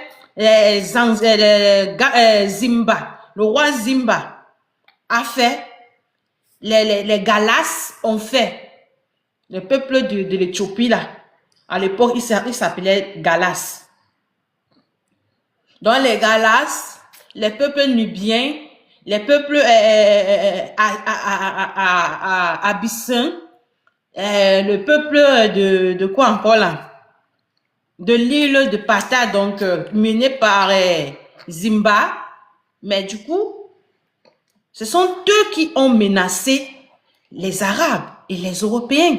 Zimba. Le roi Zimba a fait, les Galas ont fait, le peuple de l'Éthiopie là. À l'époque, il s'appelait Galas. Donc, les Galas, les peuples nubiens, les peuples abyssins, le peuple de quoi encore là? De l'île de Pata, donc mené par Zimba, mais du coup, ce sont eux qui ont menacé les Arabes et les Européens.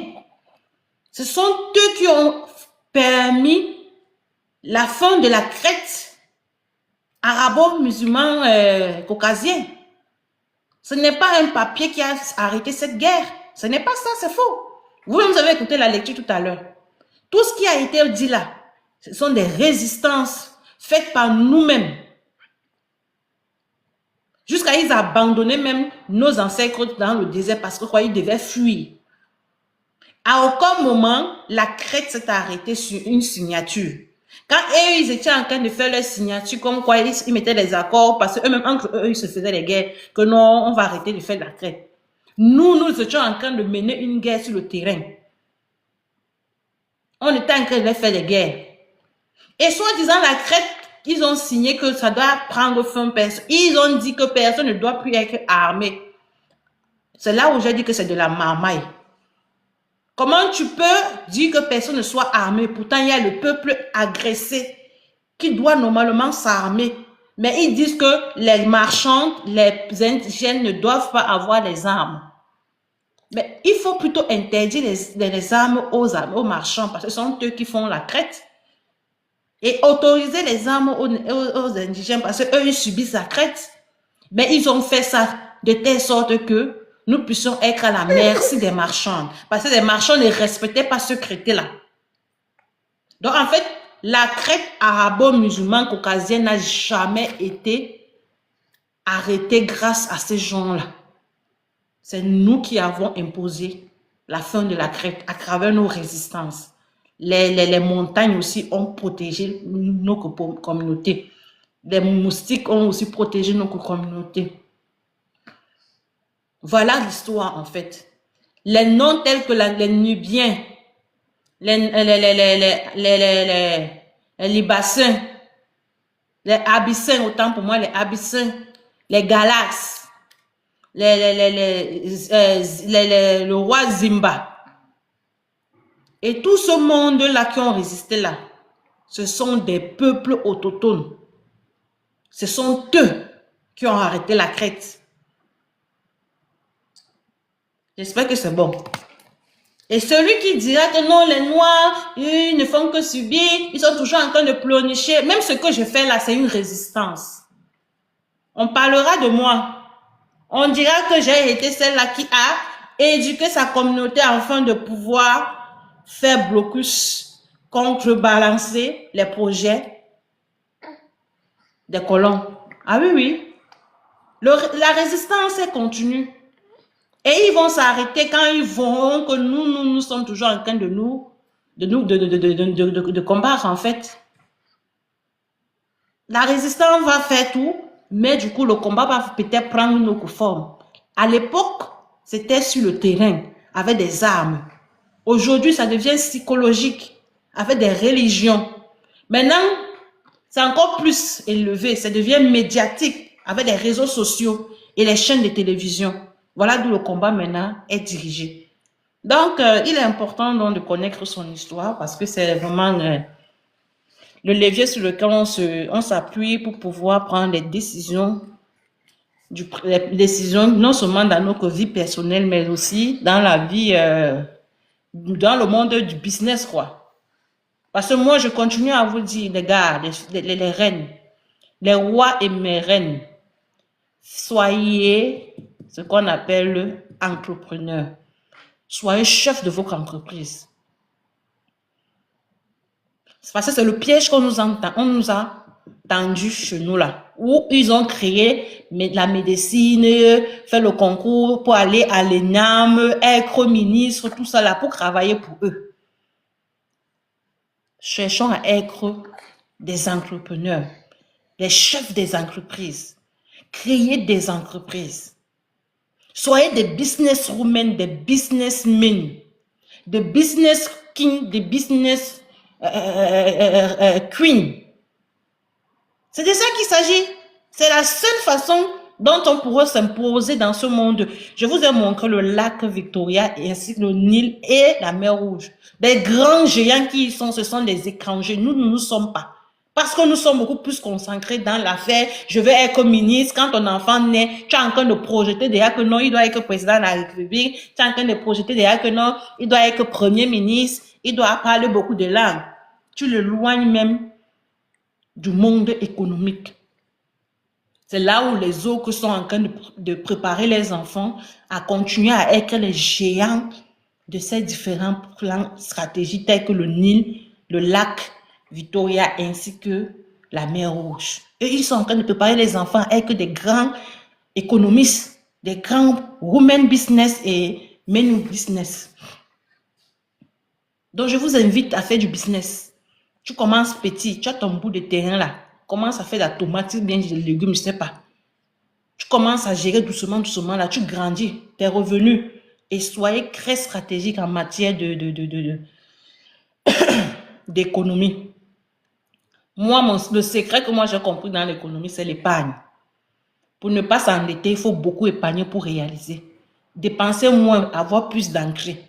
Ce sont eux qui ont permis la fin de la crête arabo-musulman caucasien. Ce n'est pas un papier qui a arrêté cette guerre. Ce n'est pas ça, c'est faux. Vous avez écouté la lecture tout à l'heure. Tout ce qui a été dit là, ce sont des résistances faites par nous-mêmes. Jusqu'à ils abandonner même nos ancêtres dans le désert parce qu'ils devaient fuir. À aucun moment, la crête s'est arrêtée sur une signature. Quand eux, ils étaient en train de faire leur signature, comme quoi ils mettaient des accords, parce qu'eux-mêmes, entre eux, ils se faisaient des guerres, que non, on va arrêter de faire la crête. Nous étions en train de mener une guerre sur le terrain. On était en train de faire des guerres. Et soi-disant, la crête, ils ont signé que ça doit prendre fin. Ils ont dit que personne ne doit plus être armé. C'est là où j'ai dit que c'est de la marmaille. Comment tu peux dire que personne ne soit armé? Pourtant, il y a le peuple agressé qui doit normalement s'armer. Mais ils disent que les marchands, les indigènes ne doivent pas avoir les armes. Mais il faut plutôt interdire les armes aux marchands parce que ce sont eux qui font la crête. Et autoriser les armes aux indigènes parce qu'eux, ils subissent la crête. Mais ils ont fait ça de telle sorte que nous puissions être à la merci des marchands. Parce que les marchands ne respectaient pas ce traité-là. Donc, en fait, la crête arabo-musulmane caucasienne n'a jamais été arrêtée grâce à ces gens-là. C'est nous qui avons imposé la fin de la crête à travers nos résistances. Les montagnes aussi ont protégé nos communautés. Les moustiques ont aussi protégé nos communautés. Voilà l'histoire en fait. Les noms tels que les Nubiens, les Libassins, les Abyssins, autant pour moi les Abyssins, les Galaxes, le roi Zimba. Et tout ce monde-là qui ont résisté là, ce sont des peuples autochtones. Ce sont eux qui ont arrêté la crête. J'espère que c'est bon. Et celui qui dira que non, les Noirs, ils ne font que subir, ils sont toujours en train de pleurnicher. Même ce que je fais là, c'est une résistance. On parlera de moi. On dira que j'ai été celle-là qui a éduqué sa communauté afin de pouvoir faire blocus, contrebalancer les projets des colons. Ah oui, oui. La résistance est continue. Et ils vont s'arrêter quand ils verront que nous sommes toujours en train de combattre, en fait. La résistance va faire tout, mais du coup, le combat va peut-être prendre une autre forme. À l'époque, c'était sur le terrain, avec des armes. Aujourd'hui, ça devient psychologique, avec des religions. Maintenant, c'est encore plus élevé, ça devient médiatique, avec des réseaux sociaux et les chaînes de télévision. Voilà d'où le combat maintenant est dirigé. Donc, il est important donc, de connaître son histoire parce que c'est vraiment le levier sur lequel on s'appuie pour pouvoir prendre les décisions non seulement dans notre vie personnelle, mais aussi dans la vie, dans le monde du business, quoi. Parce que moi, je continue à vous dire, les gars, les reines, les rois et mes reines, soyez ce qu'on appelle entrepreneur. Soyez chef de votre entreprise. Parce que c'est le piège qu'on nous a tendu chez nous là, où ils ont créé la médecine, fait le concours pour aller à l'ENAM, être ministre, tout ça là, pour travailler pour eux. Cherchons à être des entrepreneurs, des chefs des entreprises, créer des entreprises. Soyez des businesswomen, des businessmen, des business kings, des business queens. C'est de ça qu'il s'agit. C'est la seule façon dont on pourra s'imposer dans ce monde. Je vous ai montré le lac Victoria et ainsi que le Nil et la mer Rouge. Des grands géants qui y sont, ce sont des étrangers. Nous ne nous sommes pas. Parce que nous sommes beaucoup plus concentrés dans l'affaire. Je veux être ministre. Quand ton enfant naît, tu es en train de projeter déjà que non, il doit être président de la République. Tu es en train de projeter déjà que non, il doit être premier ministre. Il doit parler beaucoup de langues. Tu l'éloignes même du monde économique. C'est là où les autres sont en train de préparer les enfants à continuer à être les géants de ces différents plans stratégiques tels que le Nil, le lac Victoria ainsi que la mer Rouge. Et ils sont en train de préparer les enfants à être des grands économistes, des grands women business et men business. Donc je vous invite à faire du business. Tu commences petit, tu as ton bout de terrain là. Commence à faire de la tomate, bien des légumes, je ne sais pas. Tu commences à gérer doucement, doucement là. Tu grandis, tes revenus. Et soyez très stratégique en matière d'économie. Moi, le secret que moi j'ai compris dans l'économie, c'est l'épargne. Pour ne pas s'endetter, il faut beaucoup épargner pour réaliser. Dépenser moins, avoir plus d'ancré.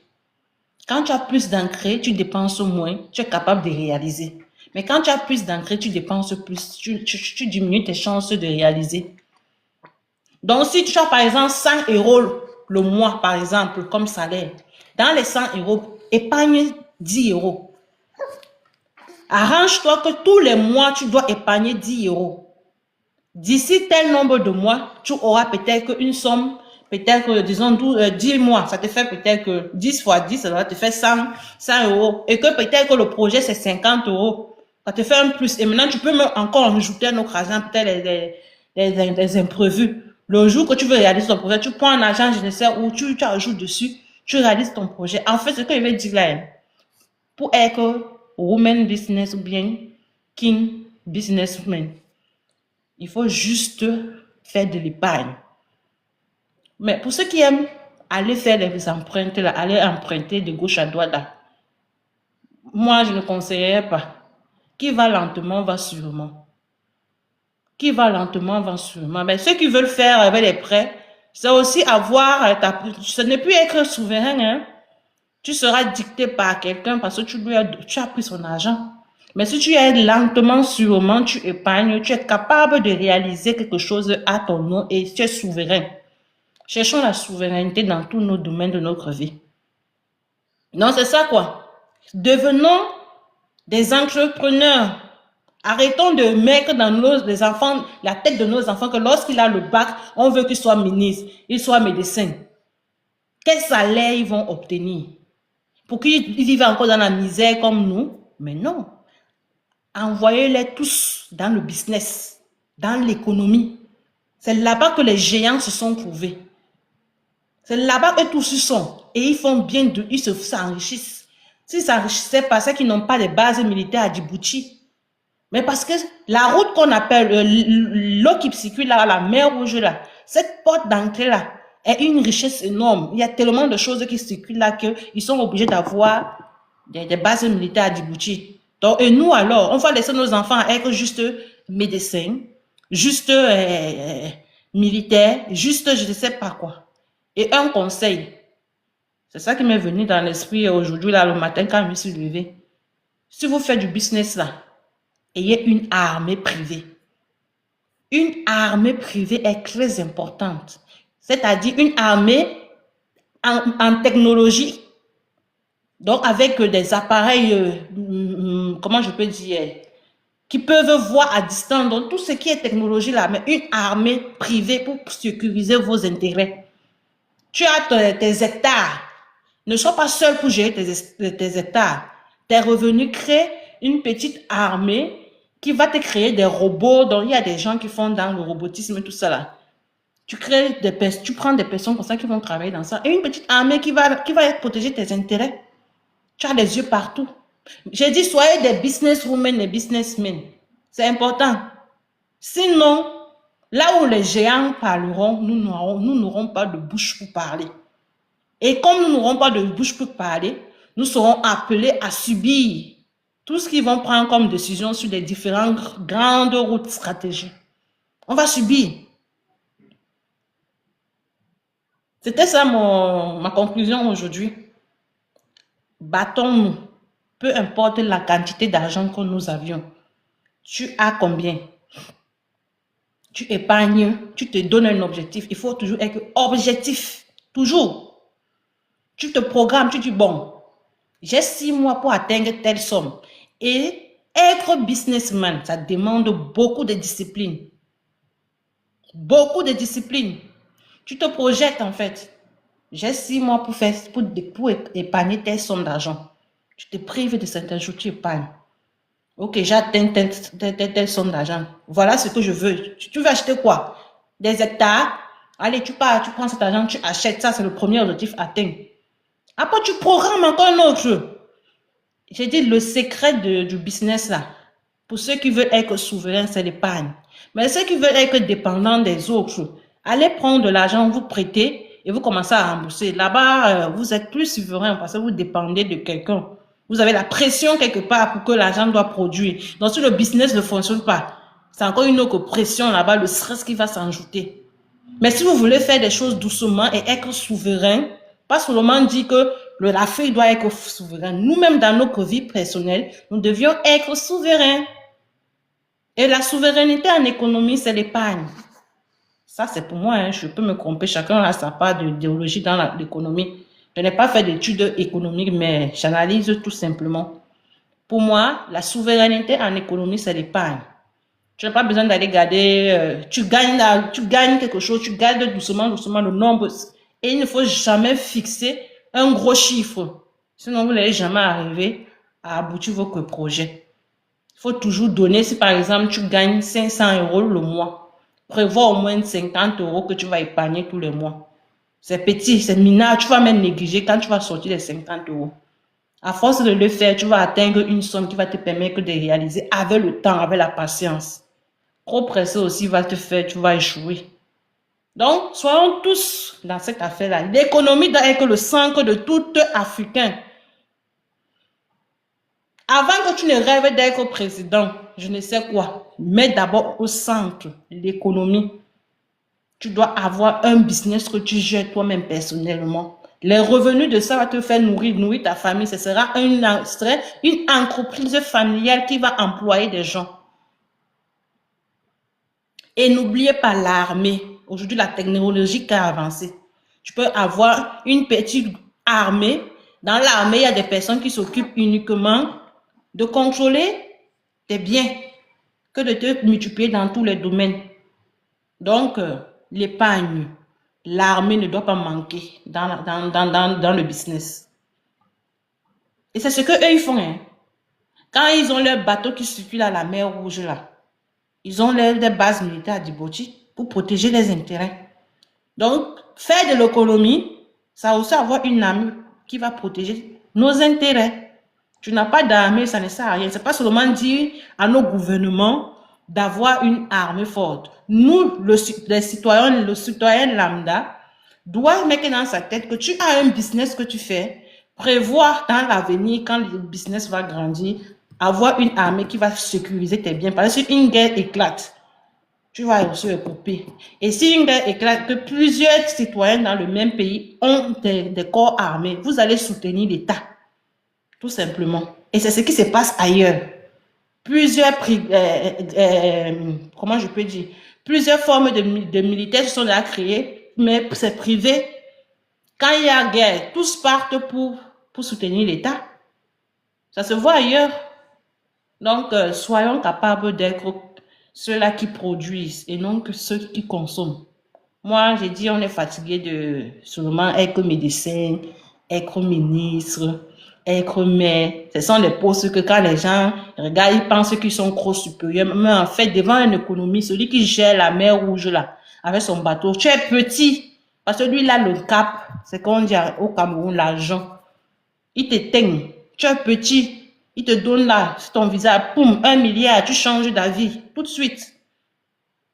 Quand tu as plus d'ancré, tu dépenses moins, tu es capable de réaliser. Mais quand tu as plus d'ancré, tu dépenses plus, tu diminues tes chances de réaliser. Donc, si tu as par exemple 100 € le mois, par exemple, comme salaire, dans les 100 €, épargne 10 €. Arrange-toi que tous les mois, tu dois épargner 10 €. D'ici tel nombre de mois, tu auras peut-être une somme, peut-être, disons, 10 mois, ça te fait peut-être 10 fois 10, ça va te faire 100 €. Et que peut-être que le projet, c'est 50 €. Ça te fait un plus. Et maintenant, tu peux même encore ajouter un autre argent, peut-être des imprévus. Le jour que tu veux réaliser ton projet, tu prends un argent, je ne sais où, tu ajoutes dessus, tu réalises ton projet. En fait, ce que je vais dire là, pour être woman business ou bien king businessman, il faut juste faire de l'épargne. Mais pour ceux qui aiment aller faire les empreintes, là, aller emprunter de gauche à droite, là, moi, je ne conseillerais pas. Qui va lentement, va sûrement. Qui va lentement, va sûrement. Mais ceux qui veulent faire avec les prêts, c'est aussi avoir, ce n'est plus être souverain, hein. Tu seras dicté par quelqu'un parce que tu as pris son argent. Mais si tu es lentement, sûrement, tu épargnes, tu es capable de réaliser quelque chose à ton nom et tu es souverain. Cherchons la souveraineté dans tous nos domaines de notre vie. Non, c'est ça quoi. Devenons des entrepreneurs. Arrêtons de mettre dans les enfants, la tête de nos enfants que lorsqu'il a le bac, on veut qu'il soit ministre, il soit médecin. Quel salaire ils vont obtenir? Pour qu'ils vivent encore dans la misère comme nous? Mais non. Envoyez-les tous dans le business, dans l'économie. C'est là-bas que les géants se sont trouvés. C'est là-bas que tous ils sont. Et ils font bien, ils s'enrichissent. S'ils ne s'enrichissaient pas, c'est qu'ils n'ont pas de base militaire à Djibouti. Mais parce que la route qu'on appelle, l'eau qui circule là, la mer Rouge là, cette porte d'entrée là, est une richesse énorme. Il y a tellement de choses qui circulent là qu'ils sont obligés d'avoir des bases militaires à Djibouti. Donc, et nous alors, on va laisser nos enfants être juste médecins, juste militaires, juste je ne sais pas quoi. Et un conseil, c'est ça qui m'est venu dans l'esprit aujourd'hui, là, le matin, quand je me suis levée. Si vous faites du business là, ayez une armée privée. Une armée privée est très importante. C'est-à-dire une armée en technologie. Donc avec des appareils, comment je peux dire, qui peuvent voir à distance. Donc tout ce qui est technologie là, mais une armée privée pour sécuriser vos intérêts. Tu as tes hectares. Ne sois pas seul pour gérer tes hectares. Tes revenus créent une petite armée qui va te créer des robots. Donc, il y a des gens qui font dans le robotisme et tout ça là. Tu prends des personnes comme ça qui vont travailler dans ça. Et une petite armée qui va protéger tes intérêts. Tu as les yeux partout. J'ai dit, soyez des businesswomen et businessmen. C'est important. Sinon, là où les géants parleront, nous n'aurons pas de bouche pour parler. Et comme nous n'aurons pas de bouche pour parler, nous serons appelés à subir tout ce qu'ils vont prendre comme décision sur les différentes grandes routes stratégiques. On va subir. C'était ça ma conclusion aujourd'hui. Battons-nous, peu importe la quantité d'argent que nous avions. Tu as combien? Tu épargnes, tu te donnes un objectif. Il faut toujours être objectif. Toujours. Tu te programmes, tu dis, bon, j'ai 6 mois pour atteindre telle somme. Et être businessman, ça demande beaucoup de discipline. Beaucoup de discipline. Tu te projettes en fait. J'ai 6 mois pour épargner telle somme d'argent. Tu te prives de certaines choses, tu épargnes. Ok, j'ai atteint telle somme d'argent. Voilà ce que je veux. Tu veux acheter quoi? Des hectares? Allez, tu pars, tu prends cet argent, tu achètes ça, c'est le premier objectif atteint. Après, tu programmes encore un autre. J'ai dit le secret du business là. Pour ceux qui veulent être souverains, c'est l'épargne. Mais ceux qui veulent être dépendants des autres, allez prendre de l'argent, vous prêtez et vous commencez à rembourser. Là-bas, vous êtes plus souverain parce que vous dépendez de quelqu'un. Vous avez la pression quelque part pour que l'argent doit produire. Donc, si le business ne fonctionne pas, c'est encore une autre pression là-bas, le stress qui va s'ajouter. Mais si vous voulez faire des choses doucement et être souverain, pas seulement dire que l'Afrique doit être souveraine. Nous-mêmes, dans notre vie personnelle, nous devions être souverains. Et la souveraineté en économie, c'est l'épargne. Ça, c'est pour moi, hein. Je peux me tromper. Chacun a sa part d'idéologie dans l'économie. Je n'ai pas fait d'études économiques, mais j'analyse tout simplement. Pour moi, la souveraineté en économie, c'est l'épargne. Tu n'as pas besoin d'aller garder, tu gagnes quelque chose, tu gardes doucement le nombre. Et il ne faut jamais fixer un gros chiffre. Sinon, vous n'allez jamais arriver à aboutir votre projet. Il faut toujours donner. Si par exemple, tu gagnes 500 € le mois, prévois au moins 50 € que tu vas épargner tous les mois. C'est petit, c'est minable. Tu vas même négliger quand tu vas sortir les 50 €. À force de le faire, tu vas atteindre une somme qui va te permettre de réaliser avec le temps, avec la patience. Trop pressé aussi va te faire, tu vas échouer. Donc, soyons tous dans cette affaire-là. L'économie doit être le centre de tout Africain. Avant que tu ne rêves d'être président, je ne sais quoi, mets d'abord au centre l'économie. Tu dois avoir un business que tu gères toi-même personnellement. Les revenus de ça va te faire nourrir ta famille. Ce sera une entreprise familiale qui va employer des gens. Et n'oubliez pas l'armée. Aujourd'hui, la technologie qui a avancé. Tu peux avoir une petite armée. Dans l'armée, il y a des personnes qui s'occupent uniquement de contrôler tes biens que de te multiplier dans tous les domaines. Donc, l'épargne, l'armée ne doit pas manquer dans le business. Et c'est ce qu'eux, ils font. Hein. Quand ils ont leur bateau qui circule à la mer Rouge, là, ils ont des bases militaires à Djibouti pour protéger les intérêts. Donc, faire de l'économie, ça va aussi avoir une armée qui va protéger nos intérêts. Tu n'as pas d'armée, ça ne sert à rien. Ce n'est pas seulement dire à nos gouvernements d'avoir une armée forte. Nous, les citoyens, le citoyen lambda, doit mettre dans sa tête que tu as un business que tu fais, prévoir dans l'avenir, quand le business va grandir, avoir une armée qui va sécuriser tes biens. Parce que si une guerre éclate, tu vas aussi couper. Et si une guerre éclate, que plusieurs citoyens dans le même pays ont des corps armés, vous allez soutenir l'État. Tout simplement. Et c'est ce qui se passe ailleurs. Comment je peux dire, plusieurs formes de militaires se sont déjà créées, mais c'est privé. Quand il y a guerre, tous partent pour soutenir l'État. Ça se voit ailleurs. Donc, soyons capables d'être ceux-là qui produisent et non que ceux qui consomment. Moi, j'ai dit, on est fatigué de seulement être médecin, être ministre, être maire. Ce sont des postes que quand les gens regardent, ils pensent qu'ils sont trop supérieurs. Mais en fait, devant une économie, celui qui gère la mer Rouge là, avec son bateau, tu es petit. Parce que lui, il a le cap. C'est qu'on dit au Cameroun, l'argent. Il t'éteint. Tu es petit. Il te donne là, sur ton visage, poum, 1 milliard, tu changes d'avis, tout de suite.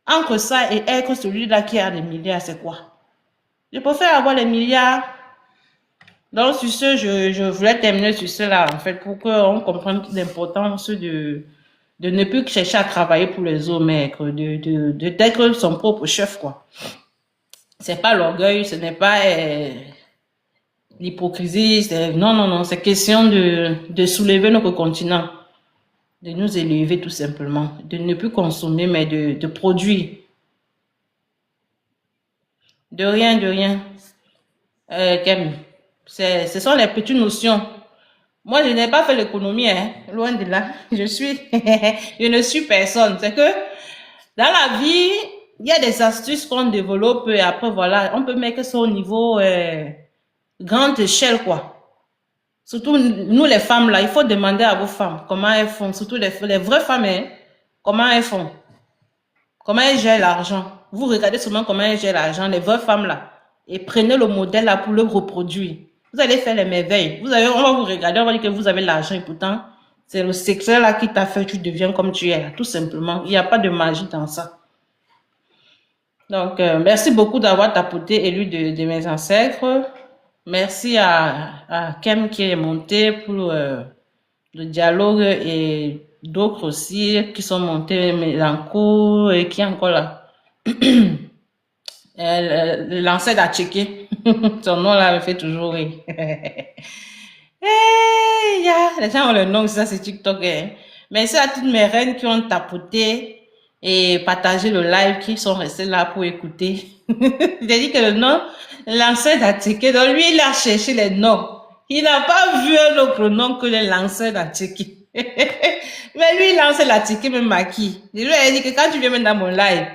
Entre ça et être celui-là qui a des milliards, c'est quoi? Je préfère avoir les milliards. Donc, sur ce, je voulais terminer sur cela, en fait, pour qu'on comprenne l'importance de ne plus chercher à travailler pour les autres, mais d'être son propre chef, quoi. C'est pas l'orgueil, ce n'est pas l'hypocrisie, non, c'est question de soulever notre continent. de nous élever tout simplement, de ne plus consommer, mais de produire. De rien, de rien. Kem, ce sont les petites notions. Moi, je n'ai pas fait l'économie, hein, loin de là. Je ne suis personne. C'est que dans la vie, il y a des astuces qu'on développe et après, voilà, on peut mettre ça au niveau grande échelle, quoi. Surtout nous les femmes là, il faut demander à vos femmes comment elles font, surtout les vraies femmes, hein, comment elles font, comment elles gèrent l'argent. Vous regardez seulement comment elles gèrent l'argent, les vraies femmes là, et prenez le modèle là pour le reproduire. Vous allez faire les merveilles. On va vous regarder, on va dire que vous avez l'argent et pourtant, c'est le secret là qui t'a fait que tu deviens comme tu es là, tout simplement. Il n'y a pas de magie dans ça. Donc, merci beaucoup d'avoir tapoté élu de mes ancêtres. Merci à Kem qui est monté pour le dialogue et d'autres aussi qui sont montés, Mélancourt et qui est encore là. L'ancêtre a checké. Son nom là me fait toujours rire. Les gens ont le nom, ça c'est TikTok. Hein. Merci à toutes mes reines qui ont tapoté et partagé le live, qui sont restés là pour écouter. J'ai dit que le nom, l'ancêtre a checké. Donc lui, il a cherché les noms. Il n'a pas vu un autre nom que l'ancêtre a checké. Mais lui, l'ancêtre a checké même à qui? Je lui ai dit que quand tu viens même dans mon live,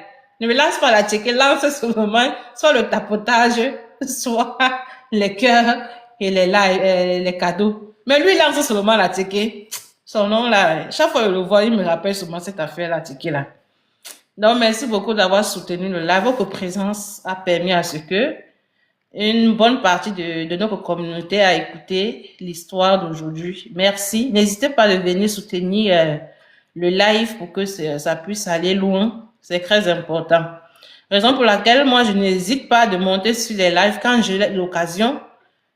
ne me lance pas la checker, lance seulement soit le tapotage, soit les cœurs et les lives, les cadeaux. Mais lui, lance seulement la checker. Son nom là, chaque fois que je le vois, il me rappelle seulement cette affaire la checker là. Donc, merci beaucoup d'avoir soutenu le live. Votre présence a permis à ce que une bonne partie de notre communauté a écouté l'histoire d'aujourd'hui. Merci. N'hésitez pas à venir soutenir le live pour que ça puisse aller loin. C'est très important. Raison pour laquelle moi, je n'hésite pas de monter sur les lives quand j'ai l'occasion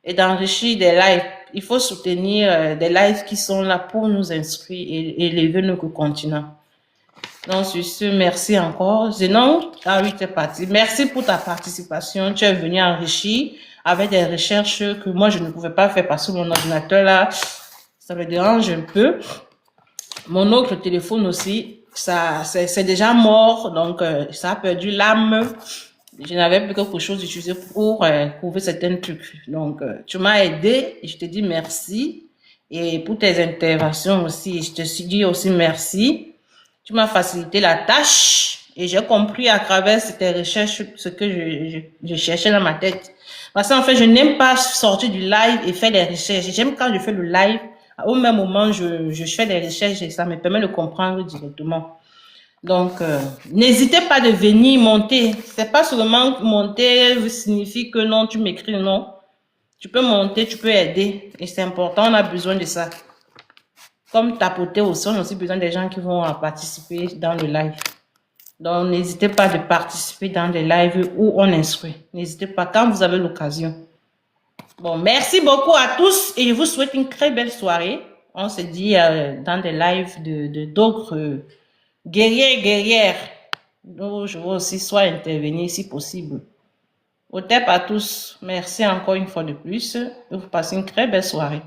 et d'enrichir des lives. Il faut soutenir des lives qui sont là pour nous inscrire et élever notre continent. Donc, sur ce, merci encore. Sinon, ah oui, t'es parti. Merci pour ta participation. Tu es venu enrichir avec des recherches que moi, je ne pouvais pas faire parce que mon ordinateur, là, ça me dérange un peu. Mon autre téléphone aussi, ça, c'est déjà mort. Donc, ça a perdu l'âme. Je n'avais plus quelque chose d'utiliser pour prouver certains trucs. Donc, tu m'as aidé et je te dis merci. Et pour tes interventions aussi, je te suis dit aussi merci. Tu m'as facilité la tâche et j'ai compris à travers tes recherches ce que je cherchais dans ma tête. Parce qu'en fait, je n'aime pas sortir du live et faire des recherches. J'aime quand je fais le live, au même moment, je fais des recherches et ça me permet de comprendre directement. Donc, n'hésitez pas de venir monter. C'est pas seulement monter signifie que non, tu m'écris non. Tu peux monter, tu peux aider. Et c'est important, on a besoin de ça. Comme tapoter aussi, on a aussi besoin des gens qui vont participer dans le live. Donc, n'hésitez pas de participer dans les lives où on instruit. N'hésitez pas quand vous avez l'occasion. Bon, merci beaucoup à tous et je vous souhaite une très belle soirée. On se dit dans des lives de d'autres guerriers et guerrières. Donc, je veux aussi soit intervenir si possible. Au top à tous. Merci encore une fois de plus. Et vous passez une très belle soirée.